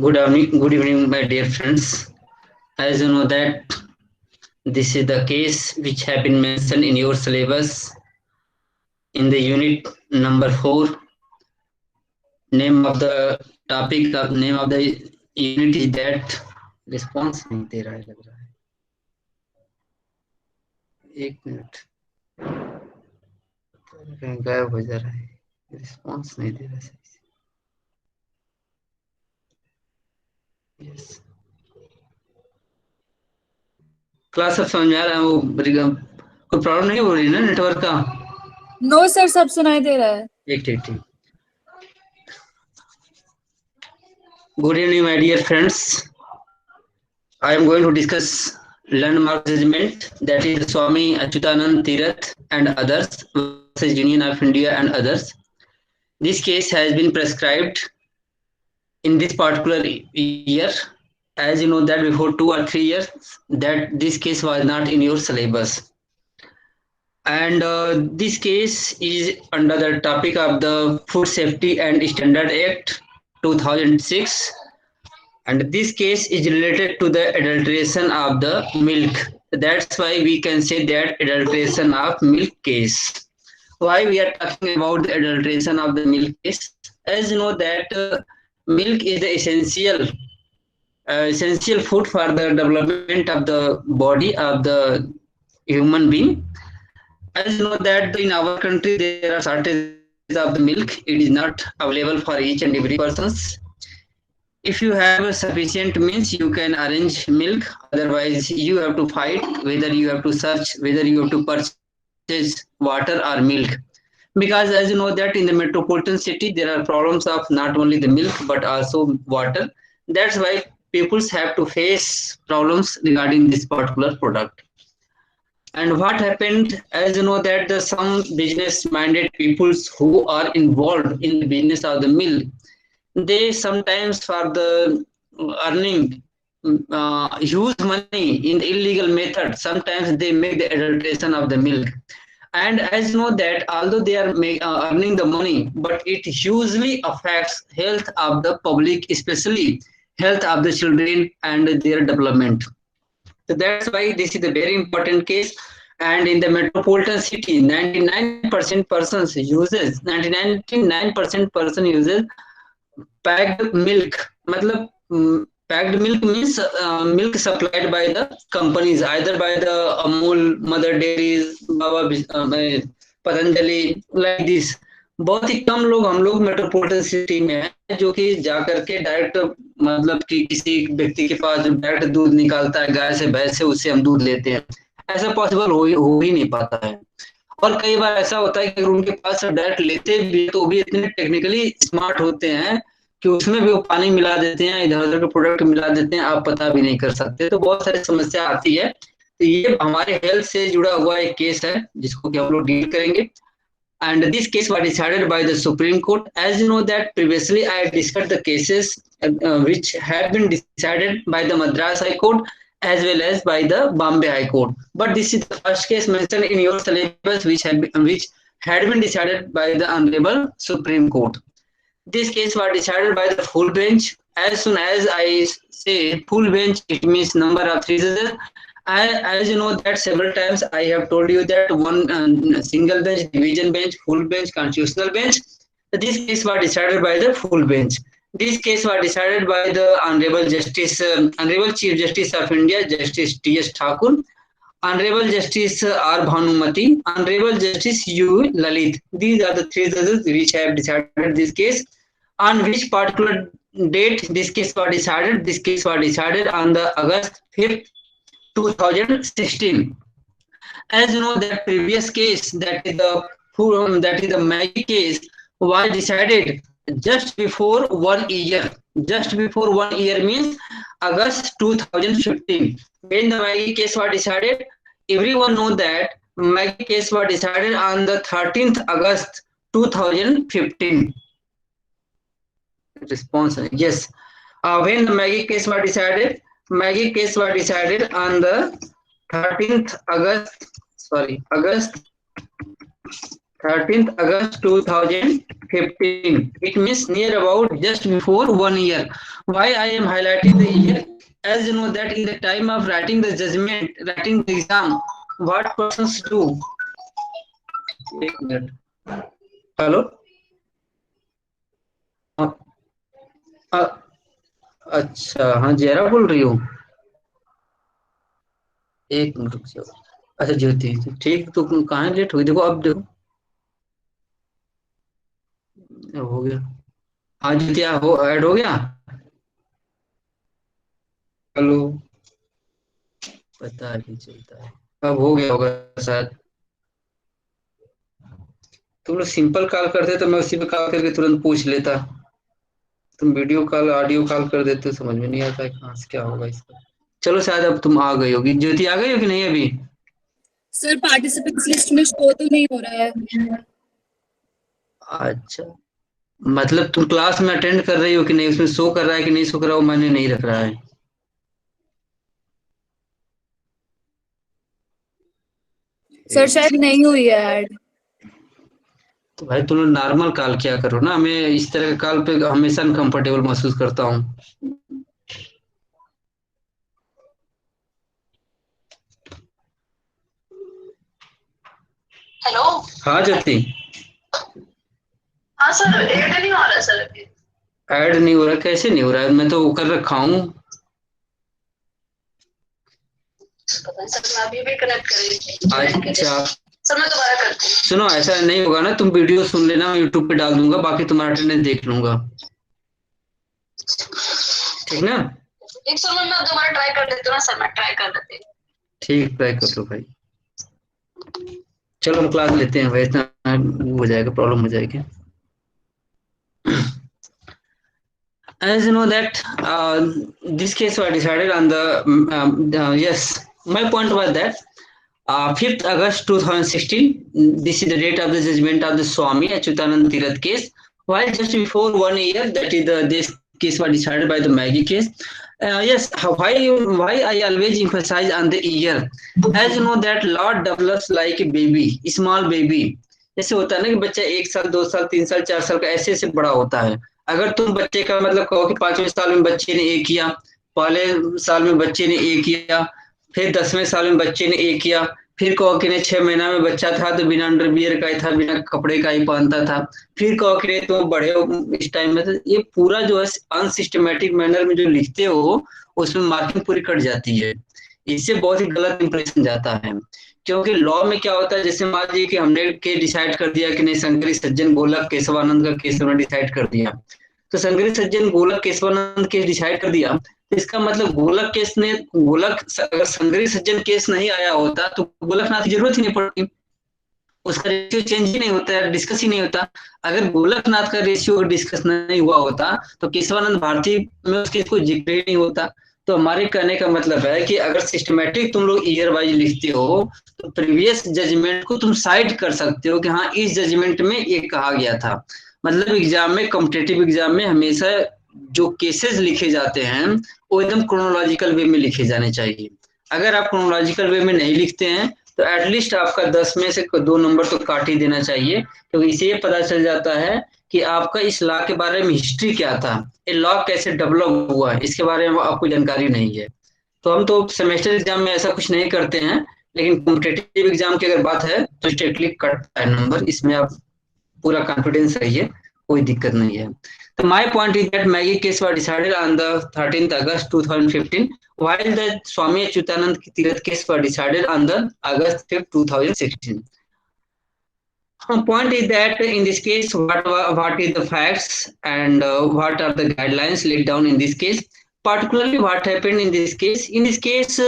Good evening, my dear friends. As you know that this is the case which have been mentioned in your syllabus in the unit number 4. Name of the name of the unit is that response नहीं दे रहा है लग रहा है. एक minute कहीं गायब हो जा रहा है. रिस्पॉन्स नहीं दे रहा है. यस क्लास सब समझ में आ रहा है. वो कोई प्रॉब्लम नहीं हो रही ना नेटवर्क का. नो सर, सब सुनाई दे रहा है. ठीक ठीक ठीक. Good evening, my dear friends. I am going to discuss landmark judgment, that is Swami Achyutanand Tirath and others versus Union of India and others. This case has been prescribed in this particular year. As you know that before 2 or 3 years that this case was not in your syllabus. And this case is under the topic of the Food Safety and Standard Act 2006. And this case is related to the adulteration of the milk. That's why we can say that adulteration of milk case. Why we are talking about the adulteration of the milk case? As you know that milk is the essential food for the development of the body of the human being. As you know that in our country there are shortages of the milk. It is not available for each and every persons. If you have sufficient means, you can arrange milk. Otherwise, you have to fight whether you have to search, whether you have to purchase water or milk. Because as you know that in the metropolitan city, there are problems of not only the milk but also water. That's why people have to face problems regarding this particular product. And what happened, as you know that the some business-minded peoples who are involved in the business of the milk, they sometimes for the earning huge money in the illegal method, sometimes they make the adulteration of the milk. And as you know that although they are earning the money, but it hugely affects health of the public, especially health of the children and their development. So that's why this is a very important case. And in the metropolitan city, 99% persons uses 99% person uses packed milk. मतलब packed milk means milk supplied by the companies, either by the Amul, Mother Dairies, Patanjali, like this. बहुत ही कम लोग हम लोग metropolitan city में हैं जो कि जा करके डायरेक्ट मतलब कि किसी व्यक्ति के पास डायरेक्ट दूध निकालता है गाय से भैंस से, उससे हम दूध लेते हैं. ऐसा पॉसिबल हो ही नहीं पाता है. और कई बार ऐसा होता है कि उनके पास डायरेक्ट लेते भी तो भी इतने टेक्निकली स्मार्ट होते हैं कि उसमें भी वो पानी मिला देते हैं, इधर उधर के प्रोडक्ट मिला देते हैं, आप पता भी नहीं कर सकते. तो बहुत सारी समस्या आती है. तो ये हमारे हेल्थ से जुड़ा हुआ एक केस है जिसको कि हम लोग डील करेंगे. And this case was decided by the Supreme Court. As you know that previously I discussed the cases which have been decided by the Madras High Court as well as by the Bombay High Court. But this is the first case mentioned in your syllabus which had been decided by the Honorable Supreme Court. This case was decided by the full bench. As soon as I say full bench, it means number of 3 judges. As you know that several times I have told you that one single bench, division bench, full bench, constitutional bench. This case was decided by the full bench. This case was decided by the Honorable Chief Justice of India, Justice T.S. Thakur, Honorable Justice R. Bhanumati, Honorable Justice U. Lalit. These are the 3 judges which have decided this case. On which particular date this case was decided? This case was decided on the August 5th, 2016. As you know that previous case, that is the Maggie case, was decided just before 1 year. Just before 1 year means August 2015. When the Maggie case was decided, everyone know that Maggie case was decided on the 13th August 2015. Response, yes. When the Maggie case was decided on the 13th August 2015. 15. It means near about just before 1 year. Why I am highlighting the year? As you know that in the time of writing the judgment, writing the exam, what persons do? एक minute. Hello. अच्छा, हाँ जयरा बोल रही हूँ. एक minute रुक जाओ. अच्छा ज्योति, ठीक. तो कहाँ लेट हुई? देखो अब देखो. अब हो गया. हाँ ज्योति हो ऐड हो गया. हेलो. पता नहीं चलता है. अब हो गया होगा शायद. तुम लोग सिंपल कॉल करते तो मैं उसी पे कॉल करके तुरंत पूछ लेता. तुम वीडियो कॉल ऑडियो कॉल कर देते हो, समझ में नहीं आता है कहाँ से क्या होगा इसका. चलो शायद अब तुम आ गई होगी. ज्योति आ गई हो कि नहीं अभी? सर पार्टिसिपेंट्स लिस्ट में शो तो नहीं हो रहा है। अच्छा, मतलब तुम क्लास में अटेंड कर रही हो कि नहीं, उसमें शो कर रहा है कि नहीं शो कर रहा, वो मैंने नहीं रख रहा है. सर शायद नहीं हुई है ऐड। तो भाई तुम लोग नॉर्मल कॉल किया करो ना. मैं इस तरह के कॉल पे हमेशा अनकंफर्टेबल महसूस करता हूँ. हेलो. हाँ ज्योति. हाँ सर, ऐड नहीं हो रहा सर अभी. ऐड नहीं हो रहा? कैसे नहीं हो रहा है? मैं तो कर रखा हूँ. पता नहीं सर, मैं अभी भी कनेक्ट कर रही थी. अच्छा सर मैं दोबारा करती हूँ. सुनो, ऐसा नहीं होगा ना, तुम वीडियो सुन लेना, मैं यूट्यूब पे डाल दूंगा, बाकी तुम्हारा अटेंडेंस देख लूंगा. ठीक ना? एक सर मैं दोबारा ट्राई कर लेती हूँ ना सर, मैं ट्राई कर लेती हूँ. ठीक, ट्राई कर लो भाई. चलो हम क्लास लेते हैं भाई, इतना वो हो जाएगा, प्रॉब्लम हो जाएगी. As you know that this case was decided on yes, my point was that 5th August 2016, this is the date of the judgment of the Swami Achyutanand Tirath case. While just before 1 year, that is this case was decided by the Maggie case. Yes, why I always emphasize on the year? As you know that Lord develops like a baby, small baby. जैसे होता है ना कि बच्चा 1 साल 2 साल 3 साल 4 साल का ऐसे ऐसे बड़ा होता है. अगर तुम बच्चे का मतलब कहो कि 5वें साल में बच्चे ने ए किया, पहले साल में बच्चे ने ए किया, फिर 10वें साल में बच्चे ने ए किया, फिर कहो कि नहीं 6 महीना में बच्चा था तो बिना अंडरवियर का ही था, बिना कपड़े का ही पहनता था, फिर कहो कि नहीं तुम बड़े हो इस टाइम में. तो ये पूरा जो है अनसिस्टमेटिक मैनर में जो लिखते हो, उसमें मार्किंग पूरी कट जाती है. इससे बहुत ही गलत इंप्रेशन जाता है. क्योंकि लॉ में क्या होता है, जैसे मान लीजिए कि हमने के डिसाइड कर दिया कि नहीं शंकरी सज्जन गोलक केशवानंद का केस हमने डिसाइड कर दिया, तो शंकरी सज्जन गोलक केशवानंद केस डिसाइड कर दिया, तो इसका मतलब गोलक केस ने अगर शंकरी सज्जन केस नहीं आया होता तो गोलकनाथ की जरूरत ही नहीं पड़ती. उसका रेशियो चेंज ही नहीं होता है, डिस्कस ही नहीं होता. अगर गोलकनाथ का रेशियो डिस्कस नहीं हुआ होता तो केशवानंद भारती में उसके कोई जिक्र ही नहीं होता. तो हमारे कहने का मतलब है कि अगर सिस्टमेटिक तुम लोग ईयर वाइज लिखते हो तो प्रीवियस जजमेंट को तुम साइड कर सकते हो कि हाँ इस जजमेंट में ये कहा गया था. मतलब एग्जाम में, कॉम्पिटेटिव एग्जाम में हमेशा जो केसेस लिखे जाते हैं वो एकदम क्रोनोलॉजिकल वे में लिखे जाने चाहिए. अगर आप क्रोनोलॉजिकल वे में नहीं लिखते हैं तो एटलीस्ट आपका 10 में से 2 नंबर तो काट ही देना चाहिए, क्योंकि इससे ये पता चल जाता है कि आपका इस लॉ के बारे में हिस्ट्री क्या था, ये लॉ कैसे डेवलप हुआ, इसके बारे में आपको जानकारी नहीं है. तो हम तो सेमेस्टर एग्जाम में ऐसा कुछ नहीं करते हैं, लेकिन कॉम्पिटेटिव एग्जाम की अगर बात है तो स्ट्रिक्टली कटता है नंबर. इसमें आप पूरा कॉन्फिडेंस रहिए, कोई दिक्कत नहीं है. तो my point is that Maggie case was decided on the 13th August 2015, while the Swami Achyutanand Tirath case was decided on the August 5th 2016. Point is that in this case, what is the facts and what are the guidelines laid down in this case? Particularly, what happened in this case? In this case,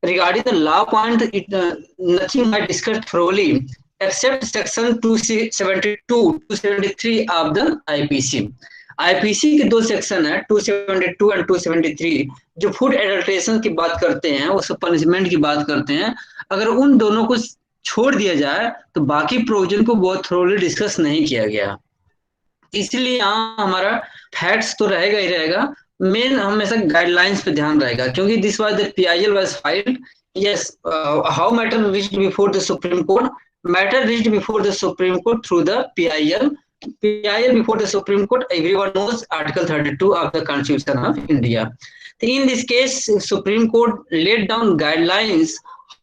regarding the law point, nothing I discussed thoroughly except section 272 273 of the IPC. IPC के 2 section है, 272 and 273, जो food adulteration की बात करते हैं, उस punishment की बात करते हैं. अगर उन दोनों को छोड़ दिया जाए तो बाकी प्रोविजन को बहुत थोरोली डिस्कस नहीं किया गया. इसलिए यहाँ हमारा फैक्ट्स तो रहेगा ही रहेगा, मेन हमेशा गाइडलाइंस पे ध्यान रहेगा. क्योंकि this was the PIL was filed. Yes, how matter reached before the supreme court? Matter reached before the supreme court through the PIL PIL before the Supreme Court, everyone knows Article 32 of the Constitution of India. In this case, Supreme Court laid down guidelines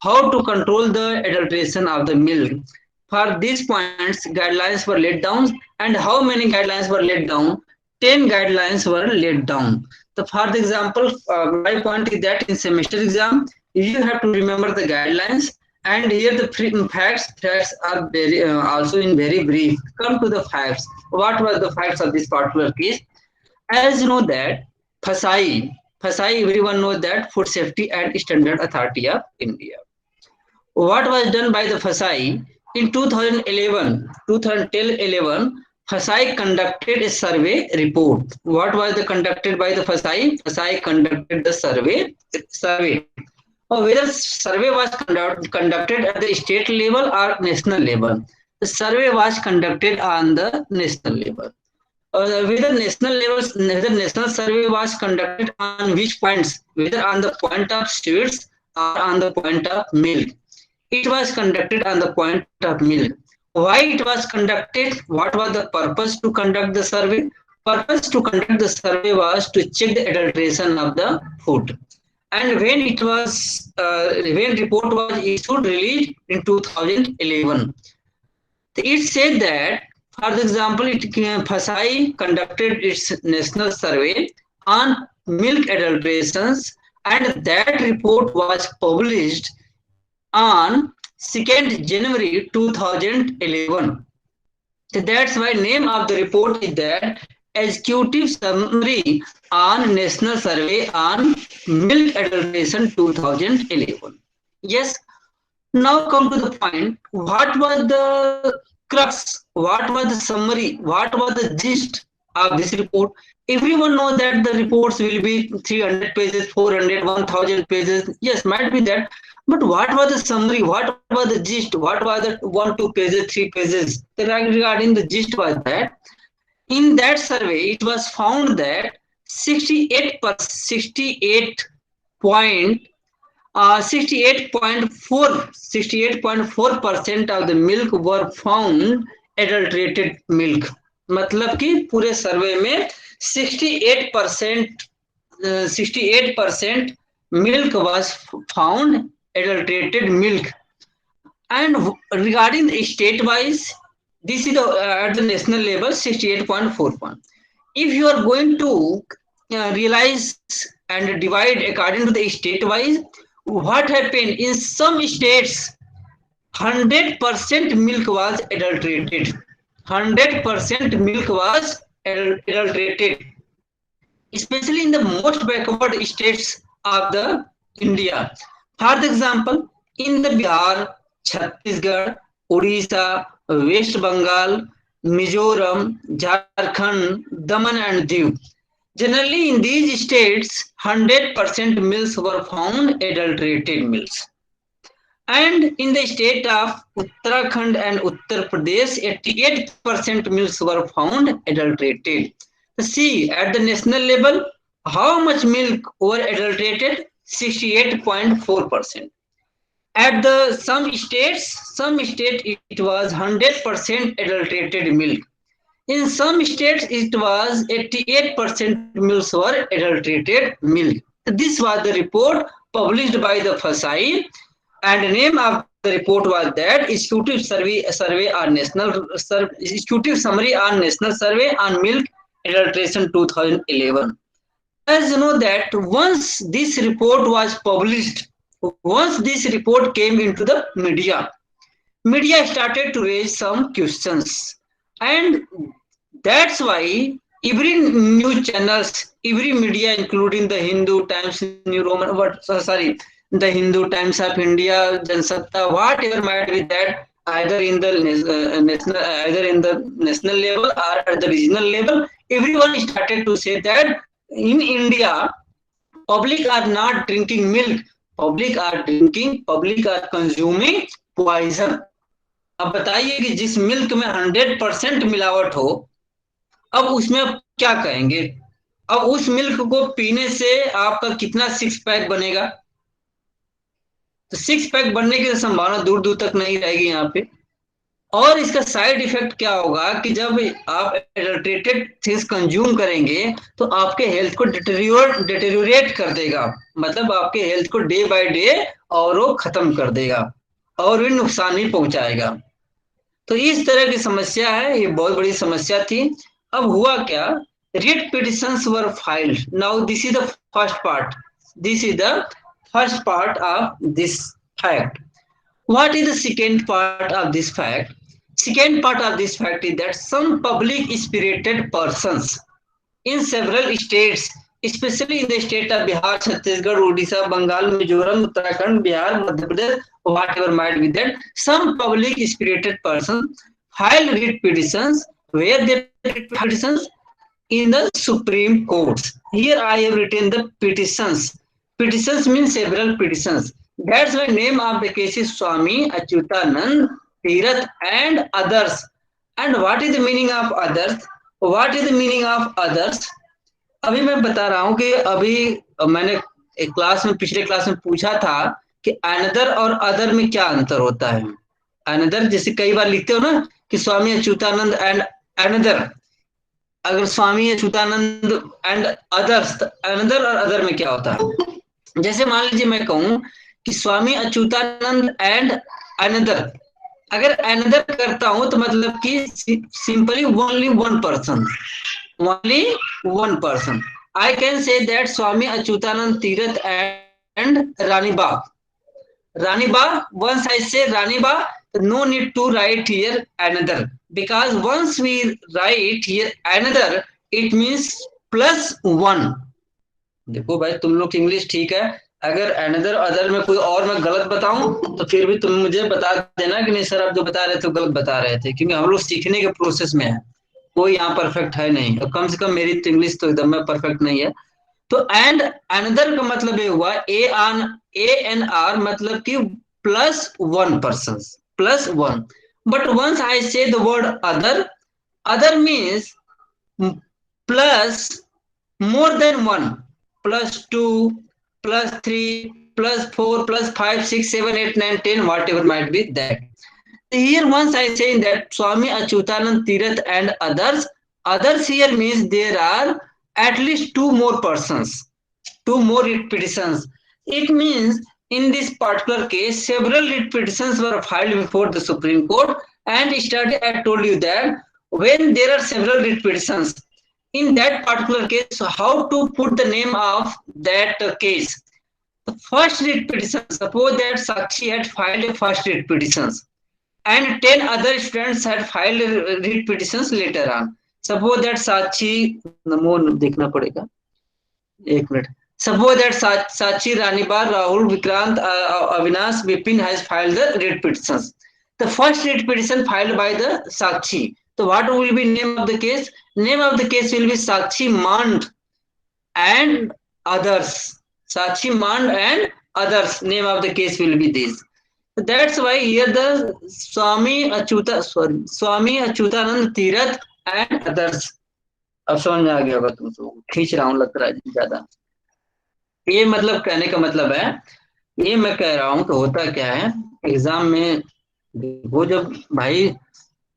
how to control the adulteration of the milk. For these points, guidelines were laid down, and how many guidelines were laid down? 10 guidelines were laid down. So for the example, my point is that in semester exam, you have to remember the guidelines, and here the facts are very also in very brief. Come to the facts. What were the facts of this particular case? As you know that FSSAI, everyone knows that Food Safety and Standard Authority of India. What was done by the FSSAI in 2011? FSSAI conducted a survey report. What was conducted by the FSSAI? FSSAI conducted the survey. Whether survey was conducted at the state level or national level. The survey was conducted on the national level. Whether national survey was conducted on which points, whether on the point of sweets or on the point of milk. It was conducted on the point of milk. Why it was conducted? What was the purpose to conduct the survey? Purpose to conduct the survey was to check the adulteration of the food. And when report was issued, released in 2011, it said that, for example, FSSAI conducted its national survey on milk adulterations, and that report was published on 2nd January 2011. So that's why name of the report is that Executive Summary on National Survey on Milk Adulteration 2011. Yes. Now come to the point. What was the crux? What was the summary? What was the gist of this report? Everyone knows that the reports will be 300 pages, 400, 1000 pages. Yes, might be that. But what was the summary? What was the gist? What was the 1, 2 pages, 3 pages? Regarding the gist was that in that survey, it was found that 68.4% of the milk were found adulterated milk. मतलब कि पूरे सर्वे में 68% milk was found adulterated milk. And regarding the state wise, this is at the national level 68.41. If you are going to realize and divide according to the state wise, what happened in some states, 100% milk was adulterated. 100% milk was adulterated, especially in the most backward states of the India. For example, in the Bihar, Chhattisgarh, Odisha, West Bengal, Mizoram, Jharkhand, Daman and Diu. Generally, in these states, 100% milks were found adulterated milks. And in the state of Uttarakhand and Uttar Pradesh, 88% milks were found adulterated. See, at the national level, how much milk were adulterated? 68.4%. At the some state it was 100% adulterated milk. In some states it was 88% milks were adulterated milk. This was the report published by the FSSAI, and the name of the report was that Executive Summary on National Survey on Milk Adulteration 2011. As you know that once this report was published, once this report came into the media started to raise some questions, and that's why every news channels, every media, including the Hindu Times, the Hindu Times of India, Jansatta, whatever might be that, either in the national level or at the regional level, everyone started to say that in India, public are not drinking milk. Public are consuming poison. अब बताइए कि जिस milk में 100% मिलावट हो, अब उसमें क्या कहेंगे? अब उस मिल्क को पीने से आपका कितना 6 पैक बनेगा? तो 6 पैक बनने की संभावना दूर दूर तक नहीं रहेगी यहाँ पे. और इसका साइड इफेक्ट क्या होगा कि जब आप एडल्ट्रेटेड थिंग्स कंज्यूम करेंगे तो आपके हेल्थ को डिटेरियोरेट कर देगा, मतलब आपके हेल्थ को डे बाय डे और वो खत्म कर देगा और भी नुकसान ही पहुंचाएगा। तो इस तरह की समस्या है, ये बहुत बड़ी समस्या थी। अब हुआ क्या, writ petitions were filed. Now this is the first part, this is the first part of this fact. What is the second part of this fact? Second part of this fact is that some public spirited persons in several states, especially in the state of Bihar, Chhattisgarh, Odisha, Bengal, Mizoram, Uttarakhand, Bihar, Madhya Pradesh, whatever might be that, some public spirited persons filed writ petitions. Where they writ petitions? In the Supreme Courts. Here I have written the petitions. Petitions means several petitions. That's why name of the case is Swami Achyutanand, Tirath and others. And what is the meaning of others? What is the meaning of others? अभी मैं बता रहा हूँ कि अभी मैंने एक class में, पिछले क्लास में पूछा था कि अनदर और अदर में क्या अंतर होता है। अनदर जैसे कई बार लिखते हो ना कि स्वामी अच्युतानंद एंड अनदर, अगर स्वामी अच्युतानंद एंड अदर्स, अनदर और अदर में क्या होता है। जैसे मान लीजिए मैं कहूं कि स्वामी अच्युतानंद एंड अनदर, अगर अनदर करता हूं तो मतलब कि simply only one person, only one person. I can say that Swami Achyutanand Tirath and Raniba, Raniba, once I say Raniba, no need to write here another, because once we write here another, it means plus one. देखो भाई तुम लोग English ठीक है, अगर another other में कोई और मैं गलत बताऊं तो फिर भी तुम मुझे बता देना कि नहीं सर आप जो बता रहे थे गलत बता रहे थे, क्योंकि हम लोग सीखने के प्रोसेस में है, कोई यहाँ परफेक्ट है नहीं, और कम से कम मेरी तो इंग्लिश तो एकदम में परफेक्ट नहीं है। तो एंड अनदर का मतलब ये हुआ ए एन आर, मतलब कि plus one person, plus one. But once I say the word other, other means plus more than one, plus two, plus three, plus four, plus five, six, seven, eight, nine, ten, whatever might be that. Here once I say that Swami Achyutanand Tirath and others here means there are at least two more persons, two more writ petitions. It means in this particular case, several writ petitions were filed before the Supreme Court, and yesterday I told you that when there are several writ petitions, in that particular case, how to put the name of that case. The first writ petition, suppose that Sakshi had filed a first writ petitions, and 10 other students had filed writ petitions later on. Suppose that Sachi, नमो देखना पड़ेगा, एक minute. Suppose that Sachi, Raniba, Rahul, Vikrant, Avinash, Vipin has filed the writ petitions. The first writ petition filed by the Sakshi. So what will be name of the case? Name of the case will be Sakshi Mand and others. Sakshi Mand and others. Name of the case will be this. That's why here the Swami Achyutanand Tirath and others. अब समझ में आ गया होगा तुम लोग, खींच रहा हूँ लग रहा है ज्यादा। ये मतलब कहने का मतलब है, ये मैं कह रहा हूँ कि होता क्या है एग्जाम में, वो जब भाई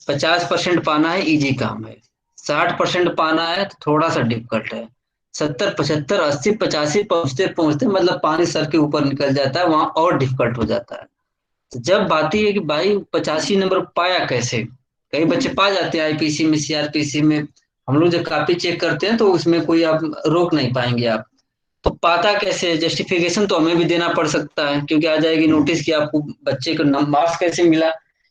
50% पाना है इजी काम है, 60% पाना है तो थोड़ा सा डिफिकल्ट है, 70, 75, 80, 85 पहुंचते पहुंचते मतलब पानी सर के ऊपर निकल जाता है, वहां और डिफिकल्ट हो जाता है। तो जब बात है कि भाई 85 नंबर पाया कैसे, कई बच्चे पा जाते हैं आईपीसी में, सीआरपीसी में, हम लोग जब कॉपी चेक करते हैं तो उसमें कोई आप रोक नहीं पाएंगे आप। तो पाता कैसे, जस्टिफिकेशन तो हमें भी देना पड़ सकता है, क्योंकि आ जाएगी नोटिस कि आपको बच्चे को मार्क्स कैसे मिला,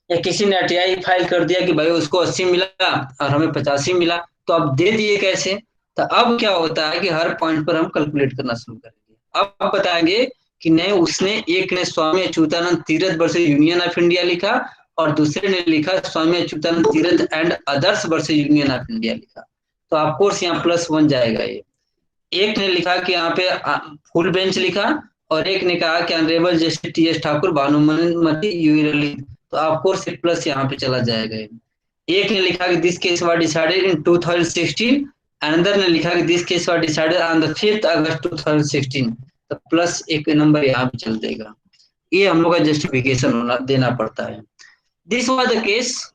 या किसी ने आरटीआई फाइल कर दिया कि भाई उसको 80 मिला और हमें 85 मिला, तो आप दे दिए कैसे। तो अब क्या होता है कि हर पॉइंट पर हम कैलकुलेट करना शुरू करेंगे। अब बताएंगे कि नहीं, उसने एक ने Swami Achyutanand Tirath versus Union of India लिखा और दूसरे ने लिखा Swami Achyutanand Tirath and others versus Union of India लिखा, तो ऑफकोर्स यहाँ +1 जाएगा। ये एक ने लिखा कि यहाँ पे फुल बेंच लिखा और एक ने कहा कि honourable justice T S Thakur, Bhanumati, U U Lalit, तो ऑफकोर्स प्लस यहाँ पे चला जाएगा। एक ने लिखा कि this case was decided in 2016, another ने लिखा कि this case was decided on the 5th अगस्त 2016, तो प्लस एक नंबर यहाँ पे चल देगा। ये हम लोग का जस्टिफिकेशन देना पड़ता है। This was the case.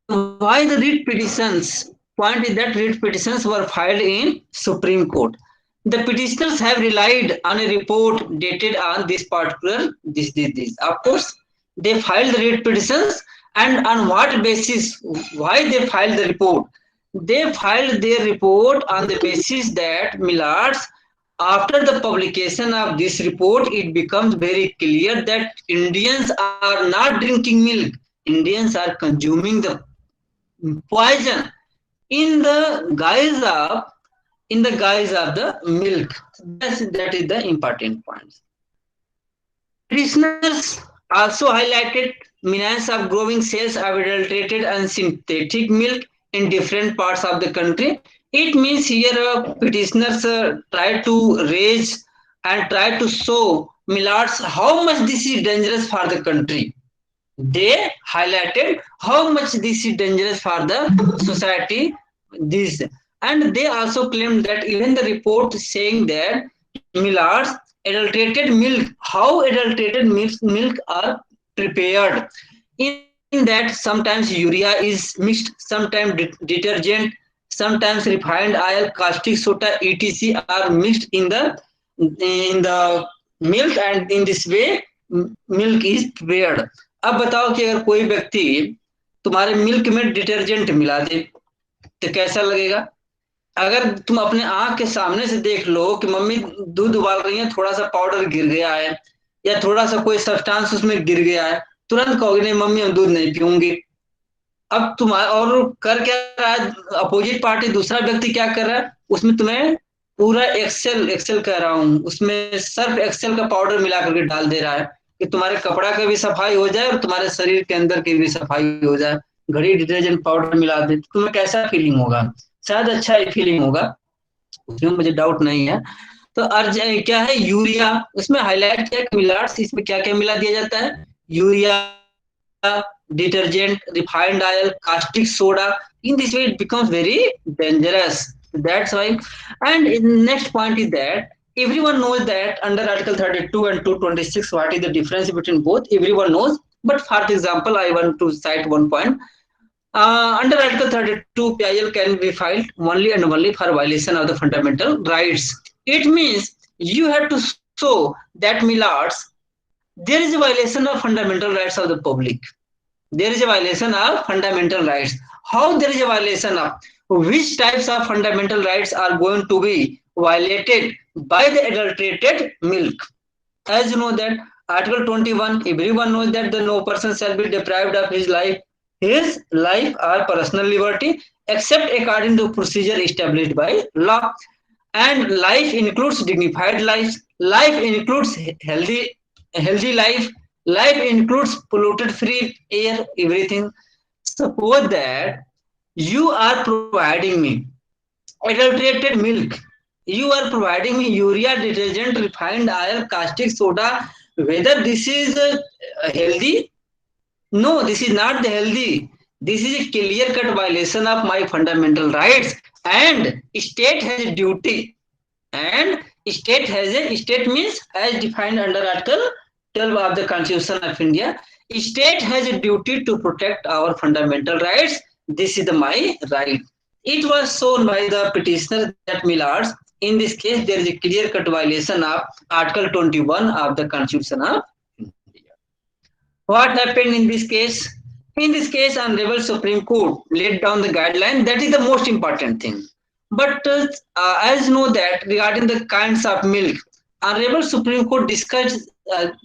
Why the writ petitions? Point is that writ petitions were filed in Supreme Court. The petitioners have relied on a report dated on this particular this. Of course, they filed the writ petitions, and on what basis? Why they filed the report? They filed their report on the basis that, Millards, after the publication of this report, it becomes very clear that Indians are not drinking milk. Indians are consuming the poison in the guise of the milk. That is the important point. Petitioners also highlighted menace of growing sales of adulterated and synthetic milk in different parts of the country. It means here petitioners try to raise and try to show, Millards, how much this is dangerous for the country. They highlighted how much this is dangerous for the society. This, and they also claimed that even the report saying that, Millards, adulterated milk, how adulterated milk are prepared. In that, sometimes urea is mixed, sometimes detergent, sometimes refined oil, caustic soda, etc. are mixed in the milk, and in this way milk is prepared. अब बताओ कि अगर कोई व्यक्ति तुम्हारे milk में detergent मिला दे तो कैसा लगेगा? अगर तुम अपने आंख के सामने से देख लो कि मम्मी दूध उबाल रही है, थोड़ा सा पाउडर गिर गया है या थोड़ा सा कोई सब्सटेंस उसमें गिर गया है, तुरंत कहोगे नहीं मम्मी हम दूध नहीं पीऊंगी। अब तुम्हारा और कर क्या रहा है अपोजिट पार्टी, दूसरा व्यक्ति क्या कर रहा है, उसमें तुम्हें पूरा एक्सेल कह रहा हूँ, उसमें सर्फ एक्सेल का पाउडर मिला करके डाल दे रहा है कि तुम्हारे कपड़ा का भी सफाई हो जाए और तुम्हारे शरीर के अंदर की भी सफाई हो जाए। घड़ी डिटर्जेंट पाउडर मिला दे, तुम्हें कैसा फीलिंग होगा? शायद अच्छा ही फीलिंग होगा, उसमें मुझे डाउट नहीं है। तो अर्ज क्या है, यूरिया, उसमें हाईलाइट किया कि मिलार्ड्स, इसमें क्या क्या मिला दिया जाता है, urea, detergent, refined oil, caustic soda. In this way, it becomes very dangerous. That's why. And next point is that everyone knows that under Article 32 and 226, what is the difference between both? Everyone knows. But for example, I want to cite one point. Under Article 32, PIL can be filed only and only for violation of the fundamental rights. It means you have to show that, Millards, there is a violation of fundamental rights of the public. There is a violation of fundamental rights. How there is a violation of? Which types of fundamental rights are going to be violated by the adulterated milk? As you know that Article 21, everyone knows that no person shall be deprived of his life or personal liberty except according to procedure established by law. And life includes dignified life. Life includes healthy life. Life includes polluted free air, everything. Suppose that you are providing me adulterated milk, you are providing me urea, detergent, refined oil, caustic soda. Whether this is healthy? No, this is not the healthy. This is a clear-cut violation of my fundamental rights, and state has a duty. And state means as defined under Article 12 of the Constitution of India, state has a duty to protect our fundamental rights. This is my right. It was shown by the petitioner that, Millards, in this case there is a clear-cut violation of Article 21 of the Constitution of India. What happened in this case? In this case, Honorable Supreme Court laid down the guideline. That is the most important thing. But as you know that regarding the kinds of milk, Honorable Supreme Court discussed,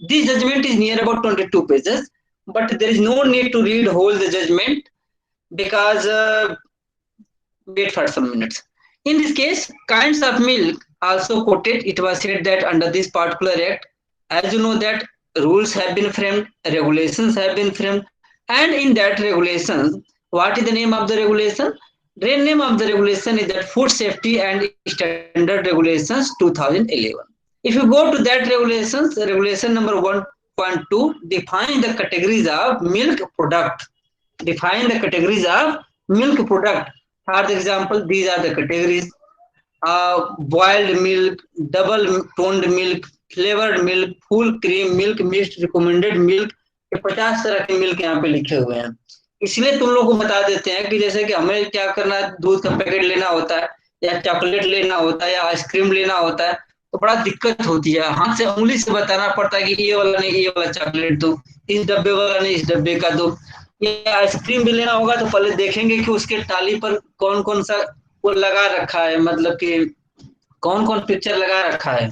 this judgment is near about 22 pages, but there is no need to read whole the judgment because wait for some minutes. In this case, kinds of milk also quoted. It was said that under this particular act, as you know that rules have been framed, regulations have been framed, and in that regulations, what is the name of the regulation? The name of the regulation is that Food Safety and Standard Regulations 2011. If you go to that regulations, regulation number 1.2 define the categories of milk product. Define the categories of milk product. For example, these are the categories: boiled milk, double toned milk, flavored milk, full cream milk, mixed recommended milk, कि 50 तरह के milk यहाँ पे लिखे हुए हैं। इसलिए तुम लोग को बता देते हैं कि जैसे कि हमें क्या करना है, दूध का पैकेट लेना होता है या चॉकलेट लेना होता है या आइसक्रीम लेना होता है, तो बड़ा दिक्कत होती है, हाथ से उंगली से बताना पड़ता है कि ये वाला नहीं ये वाला चॉकलेट दो, इस डब्बे वाला नहीं इस डब्बे का दो। ये आइसक्रीम भी लेना होगा तो पहले देखेंगे कि उसके टाली पर कौन कौन सा वो लगा रखा है, मतलब कि कौन कौन पिक्चर लगा रखा है।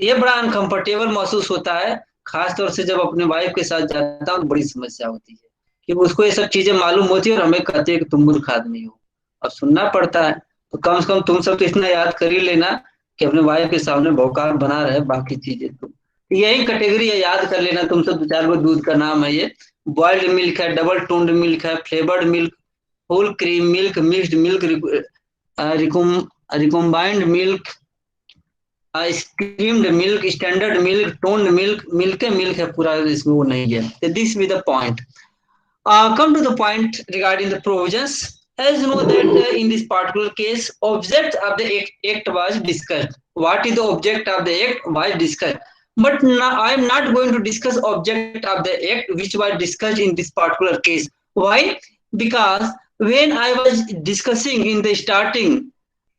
ये बड़ा अनकंफर्टेबल महसूस होता है, खास तौर से जब अपने वाइफ के साथ जाता हूँ, बड़ी समस्या होती है कि उसको ये सब चीजें मालूम होती है और हमें कहते हैं कि तुम मूर्ख आदमी हो, अब सुनना पड़ता है। तो कम से कम तुम सब तो इतना याद कर ही लेना कि अपने वाइफ के सामने भौकाल बना रहे, बाकी चीजें तो यही कैटेगरी है, याद कर लेना तुम सब। 2-4 गो दूध का नाम है ये, बॉइल्ड मिल्क है, डबल टोन्ड मिल्क है, flavoured milk, whole cream milk, mixed milk, recombined milk, skimmed milk, standard milk, toned milk, milk है पूरा, इसमें वो नहीं है। This with the point. Come to the point regarding the provisions. As you know that in this particular case, object of the act was discussed. What is the object of the act was discussed. But now I am not going to discuss object of the act which was discussed in this particular case. Why? Because when I was discussing in the starting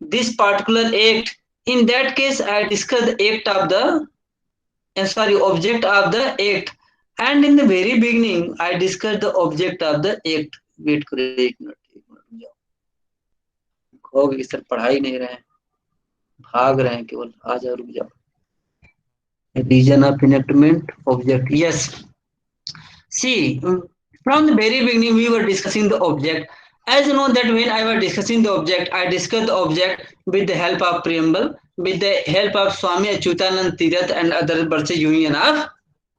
this particular act, in that case I discussed the act of the object of the act, and in the very beginning I discussed the object of the act. Wait करो एक minute रुक जाओ, कहोगे sir पढ़ाई नहीं रहे हैं, भाग रहे हैं केवल, आ जाओ रुक जाओ। Reason of enactment object, yes see from the very beginning we were discussing the object. As you know that when I was discussing the object, I discussed the object with the help of preamble, with the help of Swami Achyutanand Tirath and other Birth Union of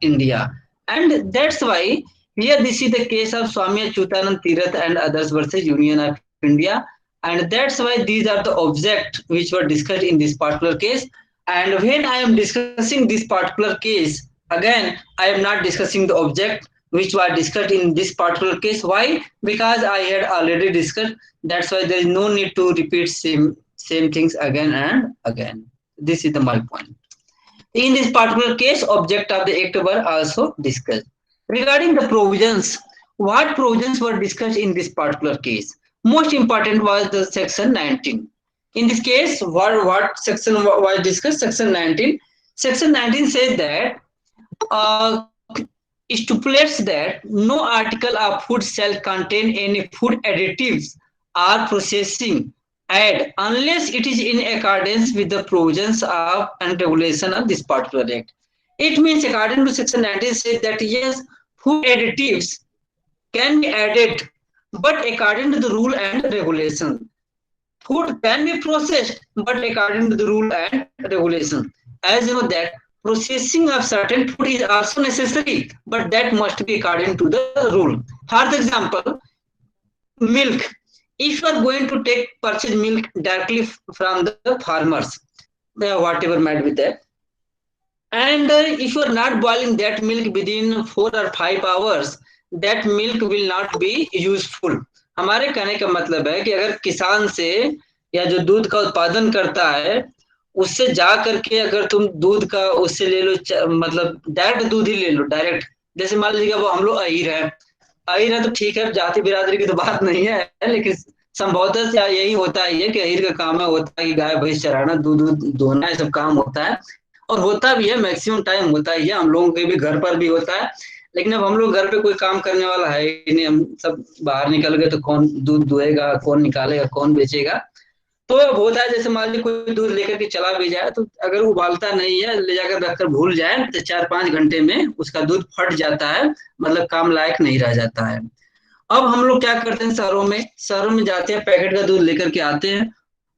India. And that's why here this is the case of Swami Achyutanand Tirath and others Birth Union of India. And that's why these are the objects which were discussed in this particular case. And when I am discussing this particular case, again, I am not discussing the object which was discussed in this particular case. Why? Because I had already discussed. That's why there is no need to repeat same things again and again. This is my point. In this particular case, object of the act were also discussed. Regarding the provisions, what provisions were discussed in this particular case? Most important was the section 19. In this case, what section was discussed? Section 19. Section 19 says that stipulates that no article of food shall contain any food additives or processing add unless it is in accordance with the provisions of and regulation of this particular act. It means according to section 19 says that yes, food additives can be added, but according to the rule and regulation. Food can be processed, but according to the rule and regulation. As you know that processing of certain food is also necessary, but that must be according to the rule. For example, milk. If you are going to purchase milk directly from the farmers, whatever might be there, and if you are not boiling that milk within 4 or 5 hours, that milk will not be useful. हमारे कहने का मतलब है कि अगर किसान से या जो दूध का उत्पादन करता है उससे जा करके अगर तुम दूध का उससे ले लो, मतलब डायरेक्ट दूध ही ले लो डायरेक्ट, जैसे मान लीजिए वो हम लोग अहीर है तो ठीक है, जाति बिरादरी की तो बात नहीं है, लेकिन संभवतः से यही होता है कि अहीर का काम है होता है कि गाय भैंस चराना, दूध दोहना, ये सब काम होता है और होता भी है, मैक्सिमम टाइम होता ही है, हम लोगों के भी घर पर भी होता है। लेकिन अब हम लोग घर पे कोई काम करने वाला है नहीं, हम सब बाहर निकल गए तो कौन दूध दुहेगा, कौन निकालेगा, कौन बेचेगा। तो अब होता है जैसे मान लीजिए कोई दूध लेकर के चला भी जाए तो अगर उबालता नहीं है, ले जाकर रखकर भूल जाए तो 4-5 घंटे में उसका दूध फट जाता है, मतलब काम लायक नहीं रह जाता है। अब हम लोग क्या करते हैं, शहरों में जाते हैं, पैकेट का दूध लेकर के आते हैं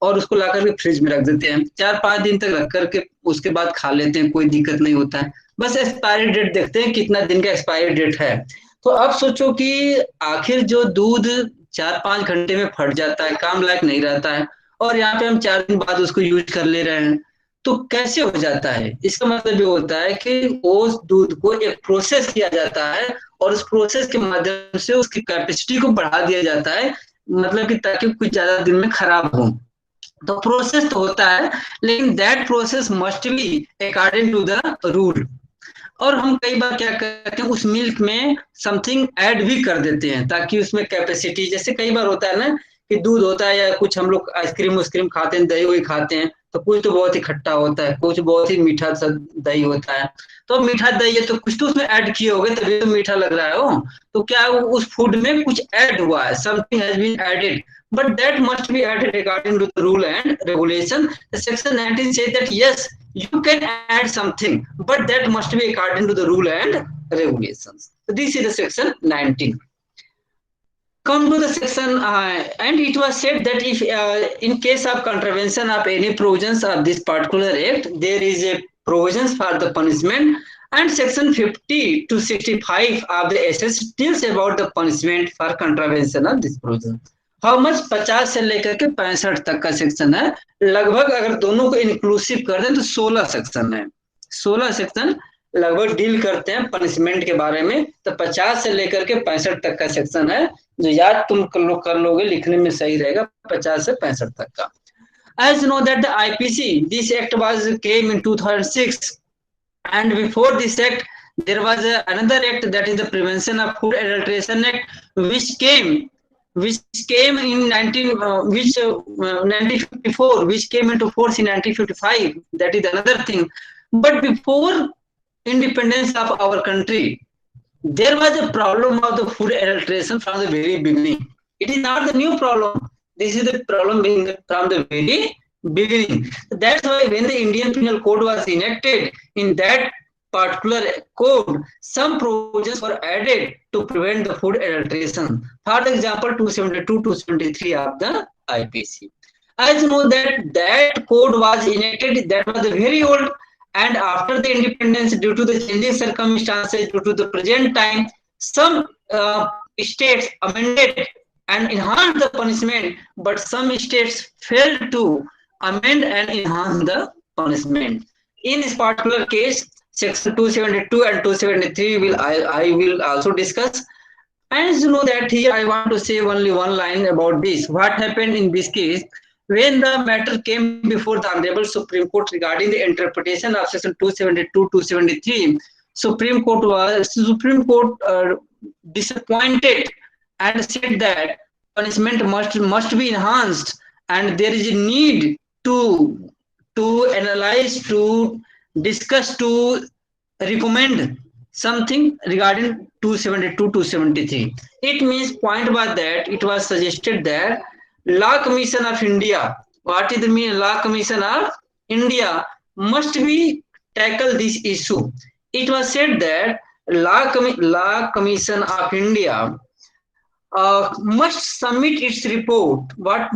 और उसको ला करके फ्रिज में रख देते हैं, 4-5 दिन तक रख करके उसके बाद खा लेते हैं, कोई दिक्कत नहीं होता है, बस एक्सपायरी डेट देखते हैं कितना दिन का एक्सपायरी डेट है। तो अब सोचो कि आखिर जो दूध 4-5 घंटे में फट जाता है, काम लायक नहीं रहता है, और यहाँ पे हम 4 दिन बाद उसको यूज कर ले रहे हैं, तो कैसे हो जाता है? इसका मतलब ये होता है कि उस दूध को एक प्रोसेस किया जाता है और उस प्रोसेस के माध्यम से उसकी कैपेसिटी को बढ़ा दिया जाता है, मतलब कि ताकि कुछ ज्यादा दिन में खराब हो। तो प्रोसेस तो होता है, लेकिन that process must be according to the rule. और हम कई बार क्या करते हैं, उस मिल्क में समथिंग ऐड भी कर देते हैं ताकि उसमें कैपेसिटी, जैसे कई बार होता है ना कि दूध होता है या कुछ हम लोग आइसक्रीम उस्क्रीम खाते हैं, दही वही खाते हैं, तो कुछ तो बहुत ही खट्टा होता है, कुछ बहुत ही मीठा सा दही होता है। तो मीठा दही है तो कुछ तो उसमें ऐड किए होंगे तभी तो मीठा लग रहा है वो। तो क्या उस फूड में कुछ ऐड हुआ है, something has been added, but that must be added according to the rule and regulation. The section 19 says that yes, you can add something, but that must be according to the rule and regulations. So this is the section 19. Come to the section, and it was said that if in case of contravention of any provisions of this particular act, there is a provisions for the punishment, and section 50 to 65 of the SS deals about the punishment for contravention of this provision. How much 50 से लेकर के 65 तक का section है, लगभग अगर दोनों को इंक्लूसिव कर दें तो 16 सेक्शन है। 16 सेक्शन लगभग डील करते हैं पनिशमेंट के बारे में। तो 50 से लेकर के 65 तक का सेक्शन है, जो याद तुम कर लोगे, लिखने में सही रहेगा 50 से 65 तक का। As you know that the IPC, this act was came in 2006, and before this act there was another act, that is the Prevention of Food Adulteration Act, which came in 1954, which came into force in 1955. That is another thing. But before independence of our country, there was a problem of the food adulteration from the very beginning. It is not the new problem. This is the problem from the very beginning. That's why when the Indian Penal Code was enacted, in that particular code, some provisions were added to prevent the food adulteration. For example, 272, 273 of the IPC. As you know that code was enacted, that was very old, and after the independence, due to the changing circumstances, due to the present time, some states amended and enhanced the punishment, but some states failed to amend and enhance the punishment. In this particular case, section 272 and 273 I will also discuss. As you know that here I want to say only one line about this. What happened in this case? When the matter came before the Honorable Supreme Court regarding the interpretation of section 272-273, Supreme Court disappointed and said that punishment must be enhanced, and there is a need to analyze, to discuss, to recommend something regarding 272-273. It means point was that it was suggested that Law Commission of India, what is the mean? Law Commission of India must be tackle this issue. It was said that Law Commission of India must submit its report. What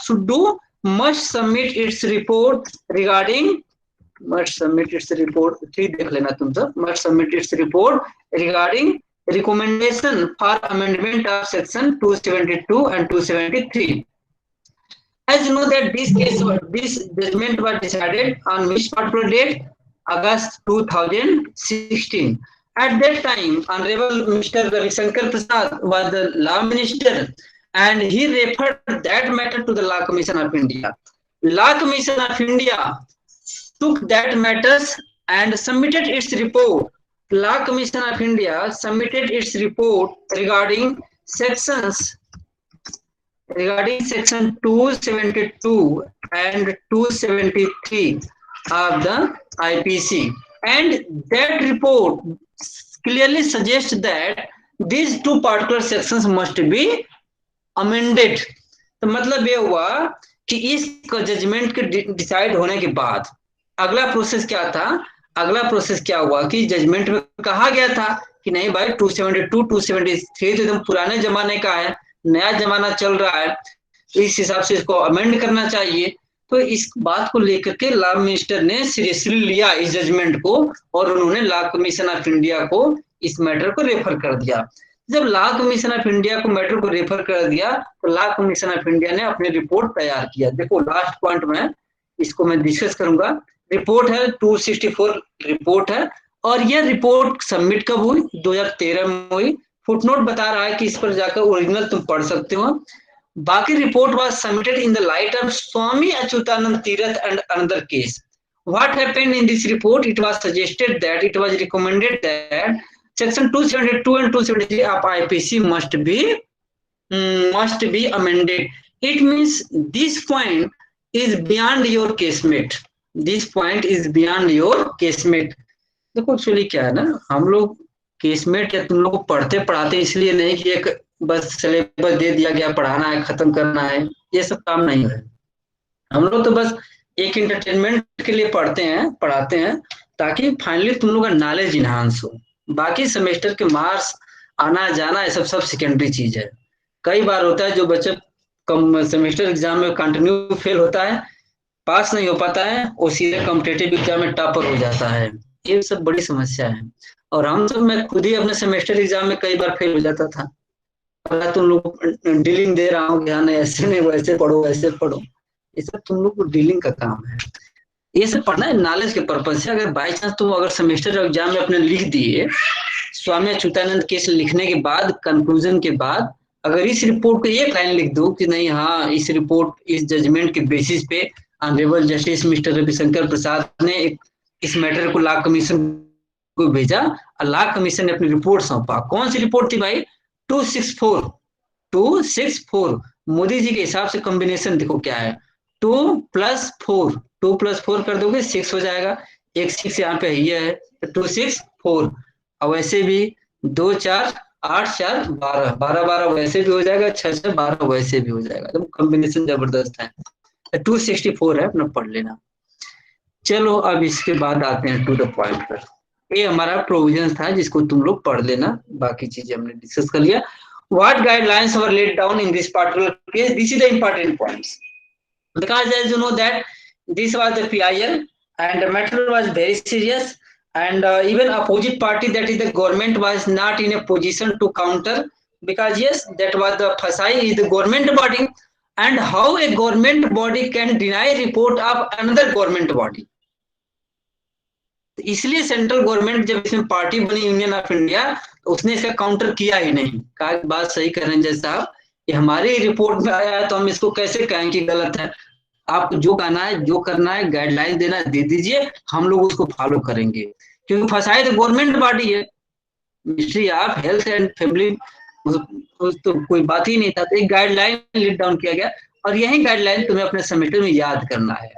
should do? Must submit its report regarding. Must submit its report. Must submit its report regarding recommendation for amendment of section 272 and 273. As you know that this judgment was decided on which particular date? August 2016. At that time, Honorable Mr. Ravi Shankar Prasad was the law minister, and he referred that matter to the Law Commission of India. Law Commission of India took that matters and submitted its report. Law Commission of India submitted its report regarding section 272 and 273 of the IPC, and that report clearly suggests that these two particular sections must be amended. तो मतलब ये हुआ कि इस judgement के decide होने के बाद अगला प्रोसेस क्या था? अगला प्रोसेस क्या हुआ कि जजमेंट में कहा गया था कि नहीं भाई 272, 273 तो एकदम पुराने जमाने का है, नया जमाना चल रहा है, तो इस हिसाब से इसको अमेंड करना चाहिए। तो इस बात को लेकर के लॉ मिनिस्टर ने सीरियसली लिया इस जजमेंट को, और उन्होंने लॉ कमीशन ऑफ इंडिया को इस मैटर को रेफर कर दिया। जब लॉ कमीशन ऑफ इंडिया को मैटर को रेफर कर दिया तो लॉ कमीशन ऑफ इंडिया ने अपनी रिपोर्ट तैयार किया। देखो लास्ट पॉइंट में इसको मैं डिस्कस करूंगा। रिपोर्ट है 264 रिपोर्ट है, और यह रिपोर्ट सबमिट कब हुई? 2013 में हुई। फुटनोट बता रहा है कि इस पर जाकर ओरिजिनल तुम पढ़ सकते हो। बाकी report was submitted in the light of Swami Achyutanand Tirath and another case. What happened in this report? It was suggested that it was recommended that section 272 and 273 of IPC must be amended. It means this point is beyond your casemate. This point is beyond your casemate. देखो actually क्या है ना, हम लोग केसमेट या तुम लोग को पढ़ते पढ़ाते इसलिए नहीं कि एक बस सिलेबस दे दिया गया, पढ़ाना है, खत्म करना है, ये सब काम नहीं है। हम लोग तो बस एक इंटरटेनमेंट के लिए पढ़ते हैं, पढ़ाते हैं, ताकि फाइनली तुम लोग का नॉलेज इनहांस हो। बाकी सेमेस्टर के मार्क्स आना जाना ये सब सेकेंडरी चीज है। कई बार होता है जो बच्चे कम सेमेस्टर एग्जाम में कंटिन्यू फेल होता है, पास नहीं हो पाता है, वो सीधे कॉम्पिटेटिव एग्जाम में टॉपर हो जाता है। ये सब बड़ी समस्या है। और हम सब, मैं खुद ही अपने सेमेस्टर एग्जाम में कई बार फेल हो जाता था। अगर तुम लोग डीलिंग दे रहा हूँ, ध्यान ऐसे नहीं, वैसे पढ़ो, वैसे पढ़ो, ये सब तुम लोग को डीलिंग का काम है। ये सब पढ़ना है नॉलेज के पर्पज से। अगर बाई चांस तुम अगर सेमेस्टर एग्जाम में अपने लिख दिए, स्वामी अच्युतानंद केस लिखने के बाद, कंक्लूजन के बाद, अगर इस रिपोर्ट को एक लाइन लिख दो कि नहीं, हाँ इस रिपोर्ट, इस जजमेंट के बेसिस पे ऑनरेबल जस्टिस मिस्टर रविशंकर प्रसाद ने इस मैटर को लॉ कमीशन को भेजा और लॉ कमीशन ने अपनी रिपोर्ट सौंपा। कौन सी रिपोर्ट थी भाई? 264 मोदी जी के हिसाब से कॉम्बिनेशन देखो क्या है, 2+4 कर दोगे 6 हो जाएगा, एक 6 यहाँ पे है, 264। और वैसे भी 2 4 8 4 12 12 12 वैसे भी हो जाएगा, 6 6 12 वैसे भी हो जाएगा। तो कॉम्बिनेशन जबरदस्त है। 264 है, अपना पढ़ लेना। चलो अब इसके बाद आते हैं टू द पॉइंट पर। ये हमारा प्रोविजन था जिसको तुम लोग पढ़ लेना, बाकी चीजें हमने डिस्कस कर लिया। What guidelines were laid down in this particular case? This is the important points. Because as you know that this was the PIL and the matter was very serious, and even opposite party, that is the government, was not in a position to counter, because yes, that was the FSI is the government body, and how a government body can deny report of another government body. इसलिए central government जब इसमें party बनी union of India, तो उसने इसका counter किया ही नहीं। कहा बात सही कर रहे हैं जज साहब, ये हमारी रिपोर्ट में आया है तो हम इसको कैसे कहें कि गलत है। आप जो कहना है, जो करना है, गाइडलाइन देना दे दीजिए, हम लोग उसको फॉलो करेंगे। क्योंकि फसाई तो गवर्नमेंट बॉडी है, ministry of health and family, तो कोई बात ही नहीं था। तो एक गाइडलाइन लीड डाउन किया गया, और यही गाइडलाइन तुम्हें अपने सेमेस्टर में याद करना है।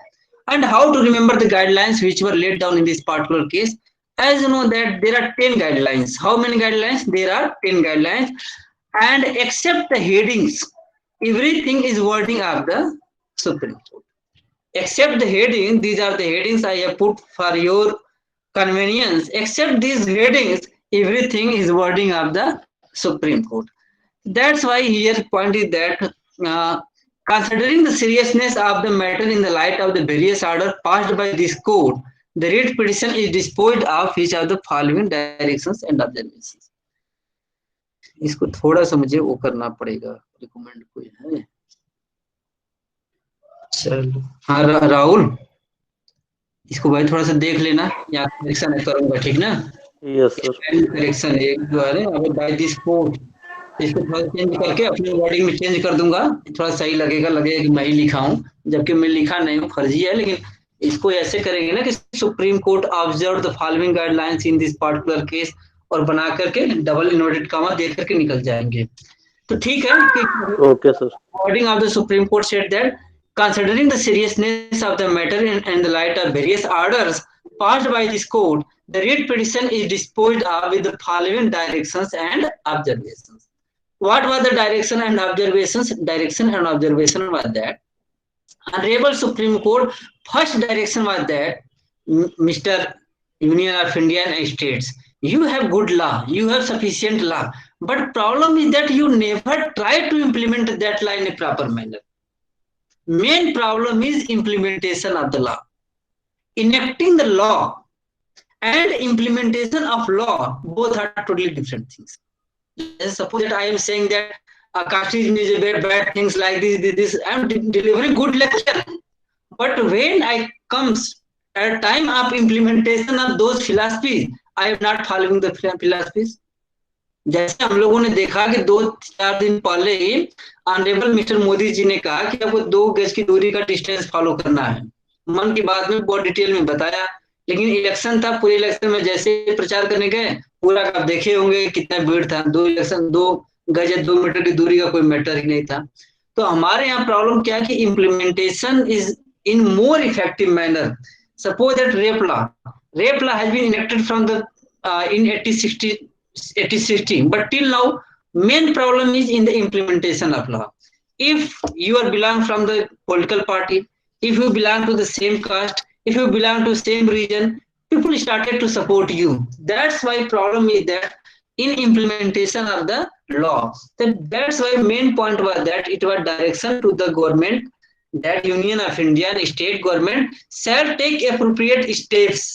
And how to remember the guidelines which were laid down in this particular case? As you know that there are 10 guidelines. How many guidelines? There are 10 guidelines, and except the headings, everything is wording of the Supreme Court. Except the heading, these are the headings I have put for your convenience. Except these headings, everything is wording of the Supreme Court. That's why here point is that considering the seriousness of the matter in the light of the various orders passed by this court, the writ petition is disposed of each of the following directions and observations. इसको थोड़ा सा मुझे वो करना पड़ेगा, recommend कोई है? चलो हाँ राहुल, इसको भाई थोड़ा सा देख लेना, यहाँ करेक्शन करूंगा, ठीक ना? Yes sir. करेक्शन एक जो है अब बाय दिस कोर्ट, इसको थोड़ा चेंज करके अपने वर्डिंग में चेंज कर दूंगा, थोड़ा सही लगेगा कि मैं ही लिखा हूँ, जबकि मैं लिखा नहीं हूँ, फर्जी है। लेकिन इसको ऐसे करेंगे ना कि supreme court observe the following guidelines in this particular case, और बना करके डबल इन्वर्टेड कॉमा दे करके निकल जाएंगे। तो ठीक है कि okay sir. Wording of the supreme court said that considering the seriousness of the matter and the light of various orders passed by this court, the writ petition is disposed of with the following directions and observations. What was the direction and observations? Direction and observation was that Honorable Supreme Court, first direction was that Mr. Union of India and States, you have good law, you have sufficient law, but problem is that you never try to implement that law in a proper manner. Main problem is implementation of the law. Enacting the law and implementation of law, both are totally different things. Suppose that I am saying that casteism is a very bad things like this. I am delivering good lecture, but when I comes at a time of implementation of those philosophies, I am not following the philosophies. जैसे हम लोगों ने देखा कि 2-4 दिन पहले ही honourable mister Modi ji ने कहा कि आपको 2 गज की दूरी का डिस्टेंस फॉलो करना है, मन की बात में बहुत डिटेल में बताया। लेकिन इलेक्शन था, पूरे इलेक्शन में जैसे प्रचार करने गए, पूरा आप देखे होंगे कितना भीड़ था। 2 मीटर की दूरी का कोई मैटर ही नहीं था। तो हमारे यहाँ प्रॉब्लम क्या है कि implementation is in more effective manner. Suppose that rape law has been enacted from the in 8016, but till now main problem is in the implementation of law. If you are belong from the political party, if you belong to the same caste, if you belong to same region, people started to support you. That's why problem is that in implementation of the law. That's why main point was that it was direction to the government that Union of India and state government shall take appropriate steps.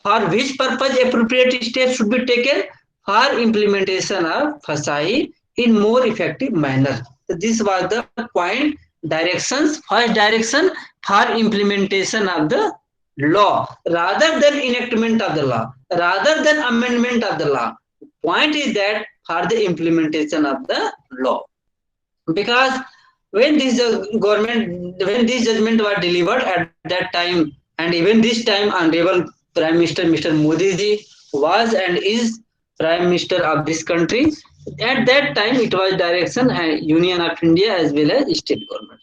For which purpose appropriate steps should be taken? For implementation of FSAI in more effective manner. So this was the point. Directions, first direction for implementation of the law rather than enactment of the law, rather than amendment of the law. Point is that for the implementation of the law, because when this when this judgment was delivered at that time, and even this time honorable Prime Minister Mr. Modi ji was and is Prime Minister of this country. At that time it was direction and Union of India as well as state government.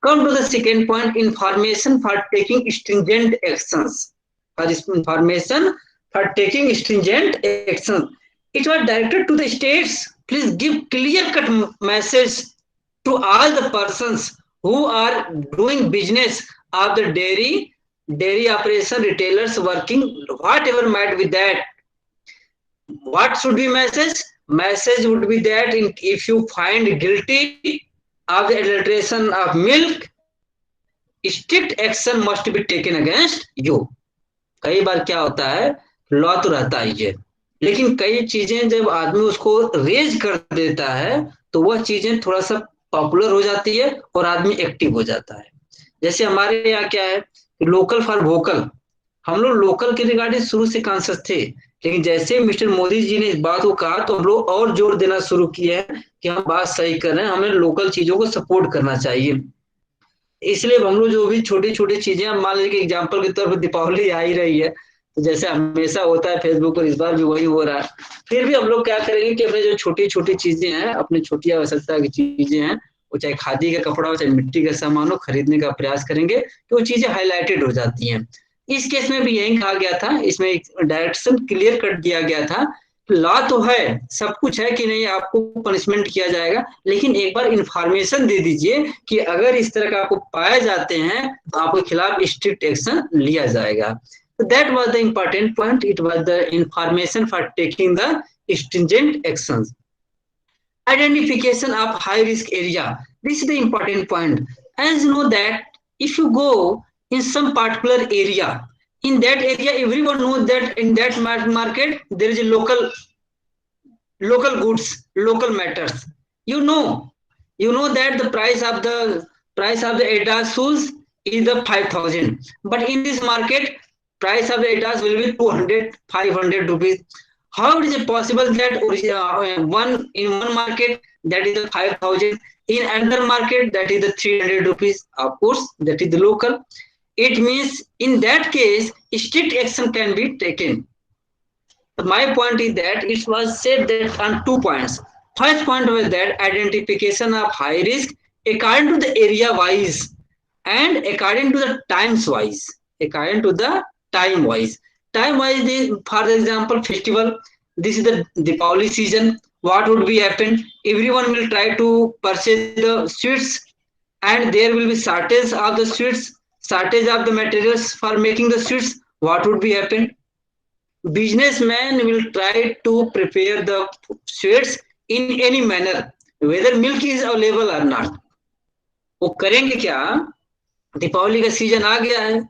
Come to the second point, information for taking stringent actions. For information for taking stringent actions, it was directed to the states. Please give clear-cut message to all the persons who are doing business of the dairy operation, retailers working, whatever might be that. What should be message? Message would be that if you find guilty of the adulteration of milk, strict action must be taken against you. कई बार क्या होता है, law तो रहता ही है, लेकिन कई चीजें जब आदमी उसको रेज कर देता है तो वह चीजें थोड़ा सा पॉपुलर हो जाती है और आदमी एक्टिव हो जाता है। जैसे हमारे यहाँ क्या है, लोकल फॉर वोकल। हम लोग लोकल के रिगार्डिंग शुरू से कॉन्शियस थे, लेकिन जैसे मिस्टर मोदी जी ने इस बात को कहा तो हम लोग और जोर देना शुरू किए हैं कि हम बात सही कर रहे हैं, हमें लोकल चीजों को सपोर्ट करना चाहिए। इसलिए हम लोग जो भी छोटी छोटी चीजें, मान लीजिए कि एग्जाम्पल के तौर पर दीपावली आ ही रही है, तो जैसे हमेशा होता है फेसबुक पर, इस बार भी वही हो रहा है। फिर भी हम लोग क्या करेंगे कि अपने जो छोटी छोटी चीजें हैं, अपनी छोटी आवश्यकता की चीजें हैं, वो चाहे खादी का कपड़ा हो चाहे मिट्टी का सामान हो, खरीदने का प्रयास करेंगे तो वो चीजें हाईलाइटेड हो जाती हैं। इस केस में भी यही कहा गया था, इसमें एक डायरेक्शन क्लियर कर दिया गया था। लॉ तो है, सब कुछ है कि नहीं आपको पनिशमेंट किया जाएगा, लेकिन एक बार इंफॉर्मेशन दे दीजिए कि अगर इस तरह का आपको पाए जाते हैं तो आपके खिलाफ स्ट्रिक्ट एक्शन लिया जाएगा। So that was the important point. It was the information for taking the stringent actions. Identification of high risk area. This is the important point. As you know that if you go in some particular area, in that area everyone knows that in that market there is a local goods, local matters. You know that the price of the Adidas shoes is the 5,000, but in this market price of the Adidas will be 200, 500 rupees. How is it possible that in one market that is the 5,000, in another market that is the 300 rupees? Of course, that is the local. It means in that case, strict action can be taken. My point is that it was said that on 2 points. First point was that identification of high risk according to the area wise and according to the times wise. According to the time wise. Time wise, for example, festival. This is the Deepavali season. What would be happen? Everyone will try to purchase the sweets, and there will be shortage of the sweets, shortage of the materials for making the sweets. What would be happen? Businessman will try to prepare the sweets in any manner, whether milk is available or not. वो करेंगे क्या? दीपावली का season आ गया है,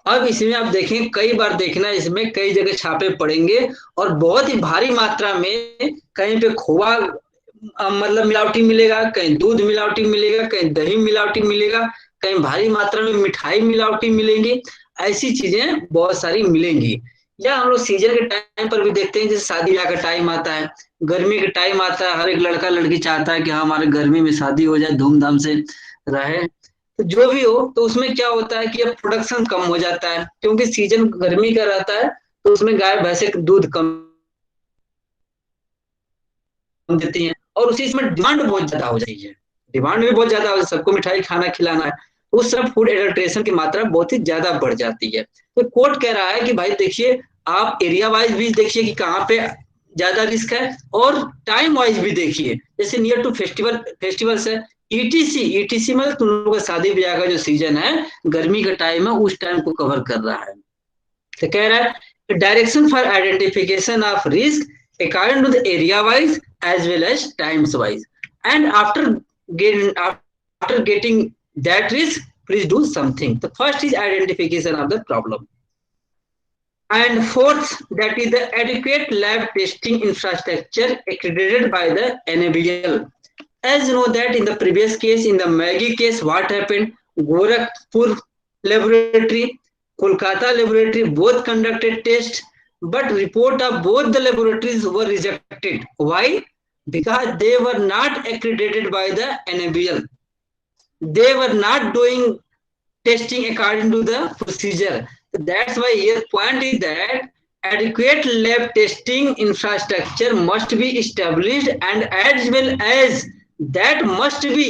अब इसमें आप देखें, कई बार देखना, इसमें कई जगह छापे पड़ेंगे और बहुत ही भारी मात्रा में कहीं पे खोआ मतलब मिलावटी मिलेगा, कहीं दूध मिलावटी मिलेगा, कहीं दही मिलावटी मिलेगा, कहीं भारी मात्रा में मिठाई मिलावटी मिलेंगी। ऐसी चीजें बहुत सारी मिलेंगी। या हम लोग सीजन के टाइम पर भी देखते हैं, जैसे शादी ब्याह का टाइम आता है, गर्मी का टाइम आता है, हर एक लड़का लड़की चाहता है कि हाँ हमारे गर्मी में शादी हो जाए, धूमधाम से रहे। तो जो भी हो, तो उसमें क्या होता है कि अब प्रोडक्शन कम हो जाता है, क्योंकि सीजन गर्मी का रहता है, तो उसमें गाय भैंसे दूध कम देती हैं, और उसी समय डिमांड बहुत ज्यादा हो जाती है, डिमांड भी बहुत ज्यादा हो, सबको मिठाई खाना खिलाना है, उस समय फूड एडल्ट्रेशन की मात्रा बहुत ही ज्यादा बढ़ जाती है। तो कोर्ट कह रहा है कि भाई देखिए, आप एरिया वाइज भी देखिए कि कहाँ पे ज्यादा रिस्क है, और टाइम वाइज भी देखिए, जैसे नियर टू फेस्टिवल्स है, ईटीसी मतलब तुम लोगों का शादी ब्याह का जो सीजन है, गर्मी का टाइम है, उस टाइम को कवर कर रहा है। तो कह रहा है direction for identification of risk according to the area wise as well as times wise, and after getting that risk please do something. तो first is identification of the problem, and fourth, that is the adequate lab testing infrastructure accredited by the NABL. As you know that in the previous case, in the Maggie case, what happened? Gorakhpur laboratory, Kolkata laboratory both conducted tests, but report of both the laboratories were rejected. Why? Because they were not accredited by the NABL. They were not doing testing according to the procedure. That's why here point is that adequate lab testing infrastructure must be established, and as well as that must be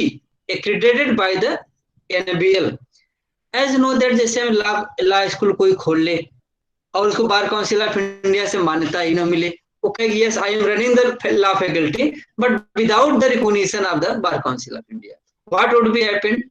accredited by the NABL. As you know that जैसे हम law school कोई खोल ले और उसको bar council of India से मान्यता ही ना मिले, वो कहेगी yes I am running the law faculty but without the recognition of the bar council of India, what would be happen?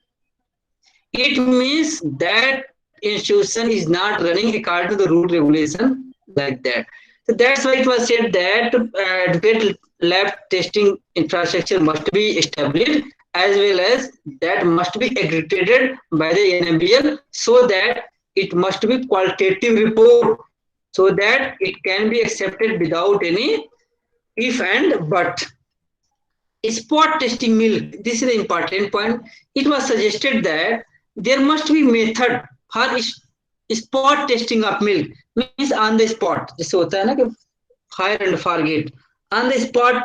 It means that institution is not running according to the rule regulation like that. So that's why it was said that adequate lab testing infrastructure must be established, as well as that must be accredited by the NABL, so that it must be qualitative report, so that it can be accepted without any if and but. Spot testing milk, this is the important point. It was suggested that there must be method for spot testing of milk, means on the spot, जैसे होता है ना कि fire and forget, on the spot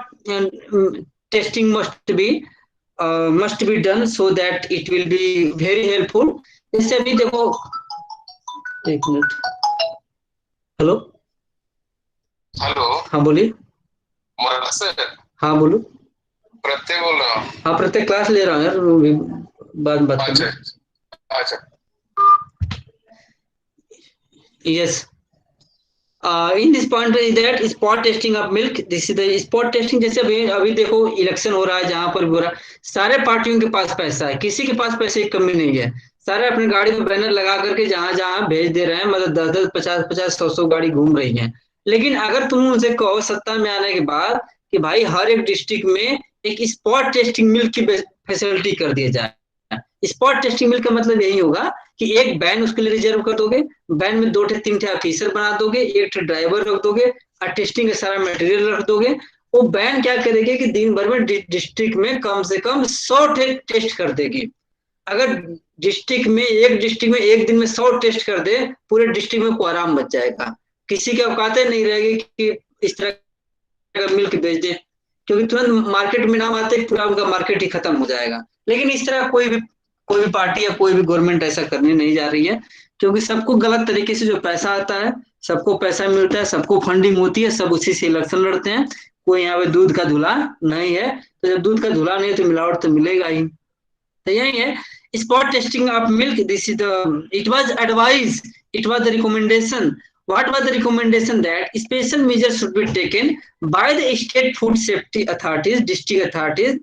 testing must be done, so that it will be very helpful. जैसे अभी देखो, एक minute, hello hello, हाँ बोलिए। मोराना सर, हाँ बोलो। प्रत्यय बोल रहा हूँ। हाँ प्रत्येक क्लास ले रहा हूँ यार, बात अच्छा अच्छा। Yes. In this point is that spot testing of milk. This is the spot testing. जैसे अभी देखो इलेक्शन हो रहा है, जहां पर भी हो रहा है, सारे पार्टियों के पास पैसा है, किसी के पास पैसे की कमी नहीं है, सारे अपनी गाड़ी में बैनर लगा करके जहां जहां भेज दे रहे हैं, मतलब 10-10, 50-50, 100-100 गाड़ी घूम रही हैं। लेकिन अगर तुम उनसे कहो सत्ता में आने के बाद कि भाई हर एक डिस्ट्रिक्ट में एक स्पॉट टेस्टिंग मिल्क की फैसिलिटी कर दिया जाए, स्पॉट टेस्टिंग मिल्क का मतलब यही होगा कि एक वैन उसके लिए रिजर्व कर दोगे, वैन में 2-3 ऑफिसर बना दोगे, एक ड्राइवर रख दोगे, और टेस्टिंग का सारा मटेरियल रख दोगे। वो वैन क्या करेगी कि दिन भर में डिस्ट्रिक्ट में कम से कम 100 टेस्ट कर देगी। अगर डिस्ट्रिक्ट में एक दिन में 100 टेस्ट कर दे, पूरे डिस्ट्रिक्ट में कोहराम मच जाएगा, किसी की औकात नहीं रहेगी कि इस तरह का मिल्क बेच दे, क्योंकि तुरंत मार्केट में नाम आते पूरा उनका मार्केट ही खत्म हो जाएगा। लेकिन इस तरह कोई भी पार्टी या कोई भी गवर्नमेंट ऐसा करने नहीं जा रही है, क्योंकि सबको गलत तरीके से जो पैसा आता है, सबको पैसा मिलता है, सबको फंडिंग होती है, सब उसी से इलेक्शन लड़ते हैं। कोई यहाँ पे दूध का धुला नहीं है, तो जब दूध का धुला नहीं है तो मिलावट तो मिलेगा ही। तो यही है spot testing of milk. This is the it was advise, it was the recommendation. What was the recommendation? That special measures should be taken by the state food safety authorities, district authorities,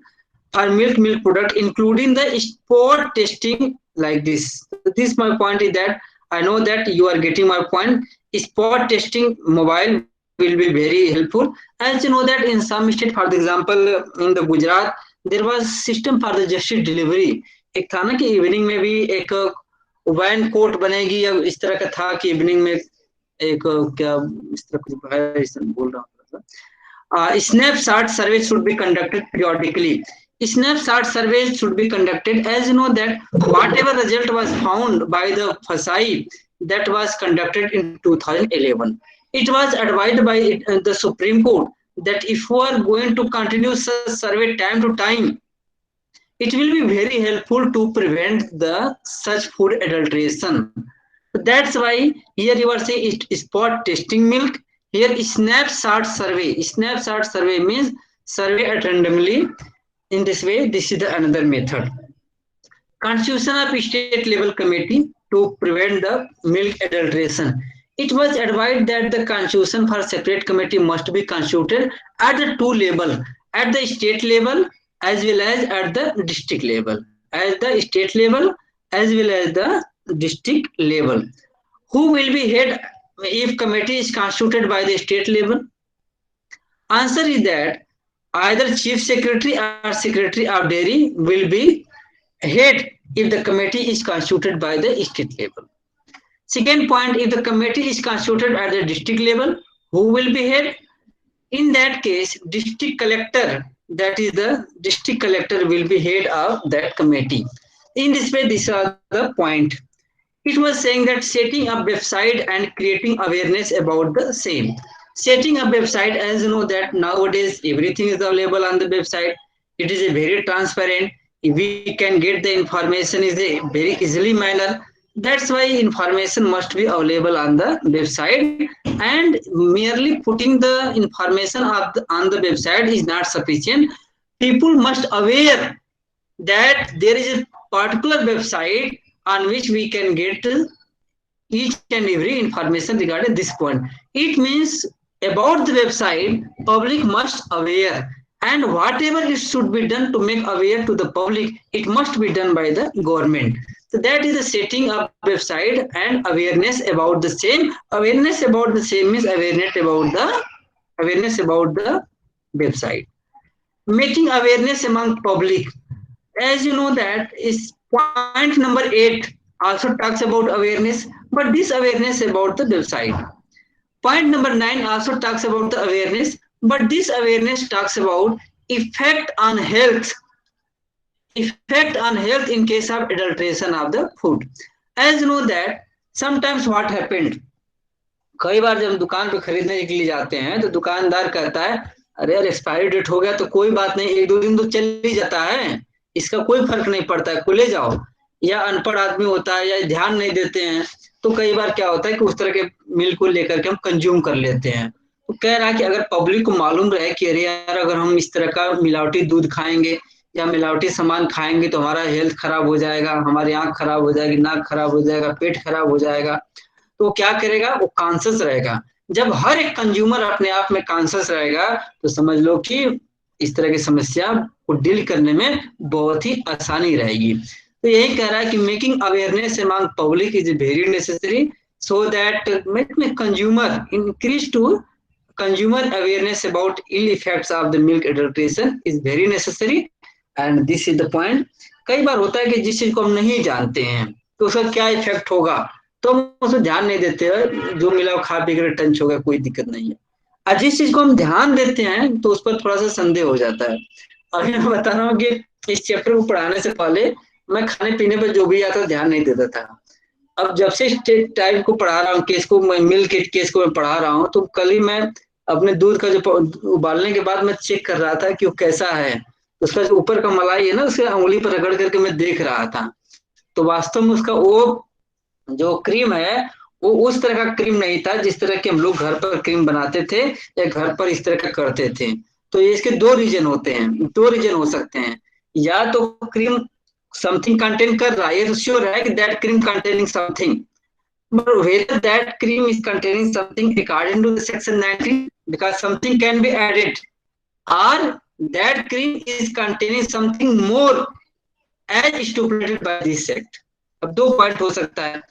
for milk product, including the spot testing like this. This my point is that I know that you are getting my point. Spot testing mobile will be very helpful. As you know that in some state, for example, in the Gujarat, there was system for the justice delivery. एक था ना कि evening में भी एक van court बनेगी, या इस तरह का था कि इवनिंग में एक क्या इस तरह कुछ बोल रहा हूँ। Snapshot survey should be conducted periodically. Snapshot survey should be conducted. As you know that whatever result was found by the FSI that was conducted in 2011, it was advised by the Supreme Court that if we are going to continue such survey time to time, It will be very helpful to prevent the such food adulteration. That's why here you are saying spot testing milk. Here snapshot survey. Snapshot survey means survey at randomly. In this way, this is the another method. Constitution of state level committee to prevent the milk adulteration. It was advised that the constitution for separate committee must be constituted at the two level, at the state level as well as at the district level, at the state level as well as the district level. Who will be head if committee is constituted by the state level? Answer is that either chief secretary or secretary of dairy will be head if the committee is constituted by the state level. Second point, if the committee is constituted at the district level, who will be head? In that case, district collector, that is the district collector will be head of that committee. In this way, these are the point. It was saying that setting up website and creating awareness about the same. Setting up website, as you know that nowadays everything is available on the website. It is a very transparent. We can get the information is a very easily manner. That's why information must be available on the website, and merely putting the information on the website is not sufficient. People must aware that there is a particular website on which we can get each and every information regarding this point. It means about the website, public must aware, and whatever it should be done to make aware to the public, it must be done by the government. So that is the setting up website and awareness about the same. Awareness about the same means awareness about the website. Making awareness among public. As you know that is point number 8 also talks about awareness, but this awareness about the website. Point number 9 also talks about the awareness, but this awareness talks about effect on health in case of adulteration of the food. As you know that sometimes what happened, कई बार जब दुकान पे खरीदने के लिए जाते हैं तो दुकानदार कहता है अरे यार एक्सपायरी डेट हो गया तो कोई बात नहीं, एक दो दिन तो चल ही जाता है, इसका कोई फर्क नहीं पड़ता है, ले जाओ। या अनपढ़ आदमी होता है या ध्यान नहीं देते हैं, तो कई बार क्या होता है कि उस तरह के मिल्क को लेकर के हम कंज्यूम कर लेते हैं। तो कह रहा है कि अगर पब्लिक को मालूम रहे कि अरे यार अगर हम इस तरह का मिलावटी दूध खाएंगे या मिलावटी सामान खाएंगे तो हमारा हेल्थ खराब हो जाएगा, हमारी आंख खराब हो जाएगी, नाक खराब हो जाएगा, पेट खराब हो जाएगा, तो क्या करेगा, वो कॉन्शियस रहेगा। जब हर एक कंज्यूमर अपने आप में कॉन्शियस रहेगा तो समझ लो कि इस तरह की समस्या को डील करने में बहुत ही आसानी रहेगी। तो यही कह रहा है कि making awareness among public is very necessary so that make consumer increase to consumer awareness about ill effects of the milk adulteration is very necessary and this is the point. कई बार होता है कि जिस चीज को हम नहीं जानते हैं तो उसका क्या इफेक्ट होगा तो हम उसको ध्यान नहीं देते हैं, जो मिला खा पी कर टंच होगा, कोई दिक्कत नहीं है। और जिस चीज को हम ध्यान देते हैं तो उस पर थोड़ा सा संदेह हो जाता है। अभी मैं बता रहा हूँ कि इस चैप्टर को पढ़ाने से पहले मैं खाने पीने पर जो भी आता ध्यान नहीं देता था। अब जब से स्टेट टाइप को पढ़ा रहा हूँ, केस को, मिल्क केस को मैं पढ़ा रहा हूँ, तो कल ही मैं अपने दूध का जो उबालने के बाद मैं चेक कर रहा था कि वो कैसा है, उसका जो ऊपर का मलाई है ना, उसके उंगली पर रगड़ करके मैं देख रहा था। तो वास्तव में उसका वो जो क्रीम है वो उस तरह का क्रीम नहीं था जिस तरह के हम लोग घर पर क्रीम बनाते थे या घर पर इस तरह का करते थे। तो ये इसके दो रीजन होते हैं, दो रीजन हो सकते हैं। या तो क्रीम समथिंग कंटेन कर रहा है, ये तो श्योर है कि that cream containing something, but whether that cream is containing something according to the section 19, because something can be added, or that cream is containing something more as stipulated by this act. अब दो point हो सकता है,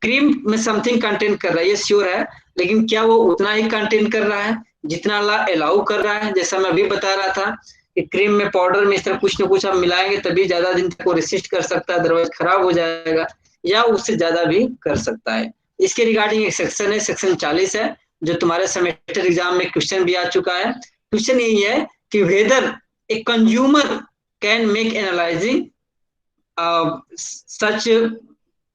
cream में something contain कर रहा है ये श्योर है, लेकिन क्या वो उतना ही कंटेन कर रहा है जितना ला अलाउ कर रहा है। जैसा मैं अभी बता रहा था कि क्रीम में पाउडर में इस तरह कुछ न कुछ आप मिलाएंगे तभी ज्यादा दिन तक वो रेसिस्ट कर सकता है, अदरवाइज खराब हो जाएगा, या उससे ज्यादा भी कर सकता है। इसके रिगार्डिंग एक सेक्शन है, सेक्शन 40 है, जो तुम्हारे सेमेस्टर एग्जाम में क्वेश्चन भी आ चुका है। क्वेश्चन यही है कि whether a consumer can make analysing such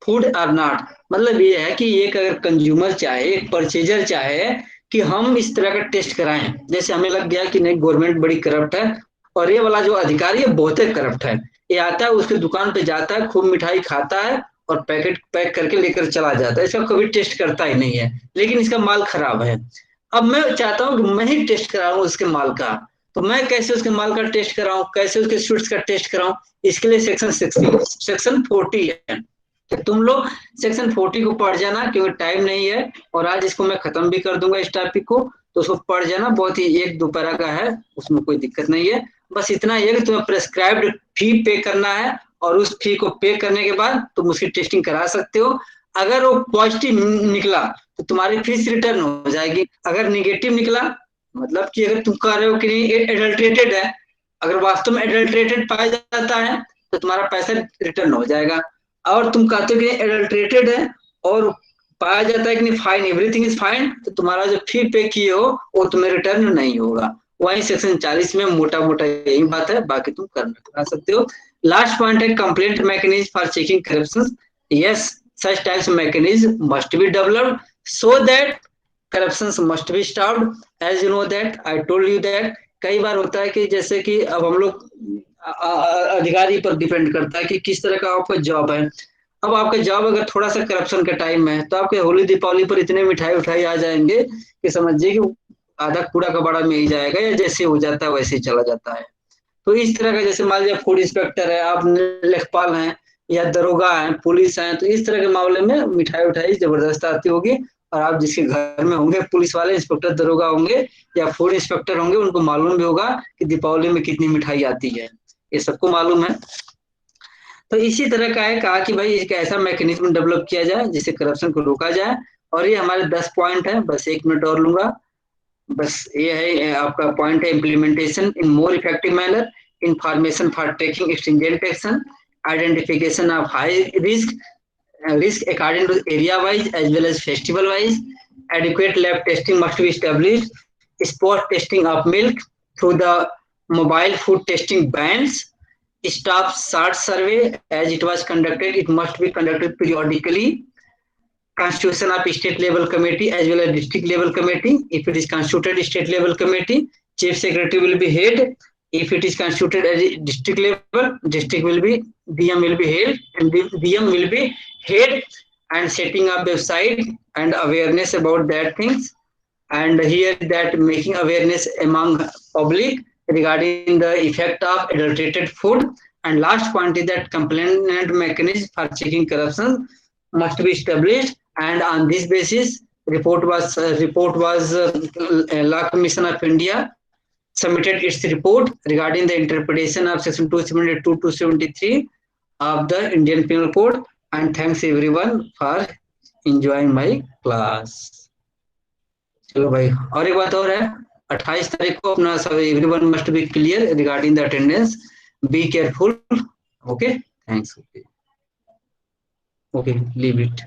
food और नॉट। मतलब ये है कि एक अगर कंज्यूमर चाहे, एक परचेजर चाहे कि हम इस तरह का टेस्ट कराएं, जैसे हमें लग गया कि नहीं गवर्नमेंट बड़ी करप्ट है और ये वाला जो अधिकारी है बहुत ही करप्ट है, ये आता है उसके दुकान पे जाता है, खूब मिठाई खाता है और पैकेट पैक करके लेकर चला जाता है। इसका कभी टेस्ट करता ही नहीं है, लेकिन इसका माल खराब है। अब मैं चाहता हूँ कि मैं ही टेस्ट कराऊं उसके माल का, तो मैं कैसे उसके माल का टेस्ट कराऊं, कैसे उसके स्वीट्स का टेस्ट कराऊं? इसके लिए सेक्शन 40 है। तो तुम लोग सेक्शन 40 को पढ़ जाना, क्योंकि टाइम नहीं है और आज इसको मैं खत्म भी कर दूंगा इस टॉपिक को, तो उसको पढ़ जाना। बहुत ही 1-2 पैरा का है, उसमें कोई दिक्कत नहीं है। बस इतना ही है कि तुम्हें प्रेस्क्राइब्ड फी पे करना है और उस फी को पे करने के बाद तुम उसकी टेस्टिंग करा सकते हो। अगर वो पॉजिटिव निकला तो तुम्हारी फीस रिटर्न हो जाएगी। अगर निगेटिव निकला, मतलब कि अगर तुम कह रहे हो कि नहीं एडल्ट्रेटेड है, अगर वास्तव में एडल्ट्रेटेड पाया जाता है तो तुम्हारा पैसा रिटर्न हो जाएगा। और तुम कहते हो कि एडल्ट्रेटेड है और पाया जाता है कि नहीं फाइन, एवरीथिंग इज फाइन, तो तुम्हारा जो फी पे किए हो वो तुम्हें रिटर्न नहीं होगा। वही सेक्शन 40 में मोटा मोटा यही बात है, बाकी तुम करा सकते हो। लास्ट पॉइंट है complaint mechanism for checking corruption. Yes, such types of mechanism must be developed so that corruptions must be stopped. As you know that I told you that कई बार होता है कि जैसे कि अब हम लोग अधिकारी पर डिपेंड करता है कि किस तरह का आपका जॉब है। अब आपका जॉब अगर थोड़ा सा करप्शन का टाइम है तो आपके होली दीपावली पर इतने मिठाई उठाई आ जाएंगे कि समझिए कि आधा कूड़ा कबाड़ा में ही जाएगा, या जैसे हो जाता है वैसे ही चला जाता है। तो इस तरह का, जैसे मान लीजिए फूड इंस्पेक्टर है, आप लेखपाल हैं या दरोगा हैं, पुलिस हैं, तो इस तरह के मामले में मिठाई उठाई जबरदस्त आती होगी। और आप जिसके घर में होंगे पुलिस वाले इंस्पेक्टर दरोगा होंगे या फूड इंस्पेक्टर होंगे, उनको मालूम भी होगा कि दीपावली में कितनी मिठाई आती है, ये सबको मालूम है। तो इसी तरह का है, कहा कि भाई एक ऐसा मैकेनिज्म डेवलप किया जाए जिससे करप्शन को रोका जाए। और ये हमारे 10 पॉइंट है, बस 1 मिनट और लूंगा। बस ये है आपका पॉइंट है, implementation in more effective manner, information for taking stringent action, identification of high risk according to area wise as well as festival wise, adequate lab testing must be established, spot testing of milk through the mobile food testing vans, staff SART survey as it was conducted, it must be conducted periodically, constitution of state level committee as well as district level committee. If it is constituted state level committee, chief secretary will be head. If it is constituted as a district level, district will be DM will be head, and DM will be head. And setting up website and awareness about that things, and here that making awareness among public regarding the effect of adulterated food. And last point is that complaint mechanism for checking corruption must be established, and on this basis report was Law Commission of India submitted its report regarding the interpretation of section 272 to 273 of the Indian Penal Code. And thanks everyone for enjoying my class. चलो भाई, और एक बात और है, 28 तारीख को अपना सब everyone must be clear regarding the attendance. Be careful. Okay, thanks. Okay, leave it.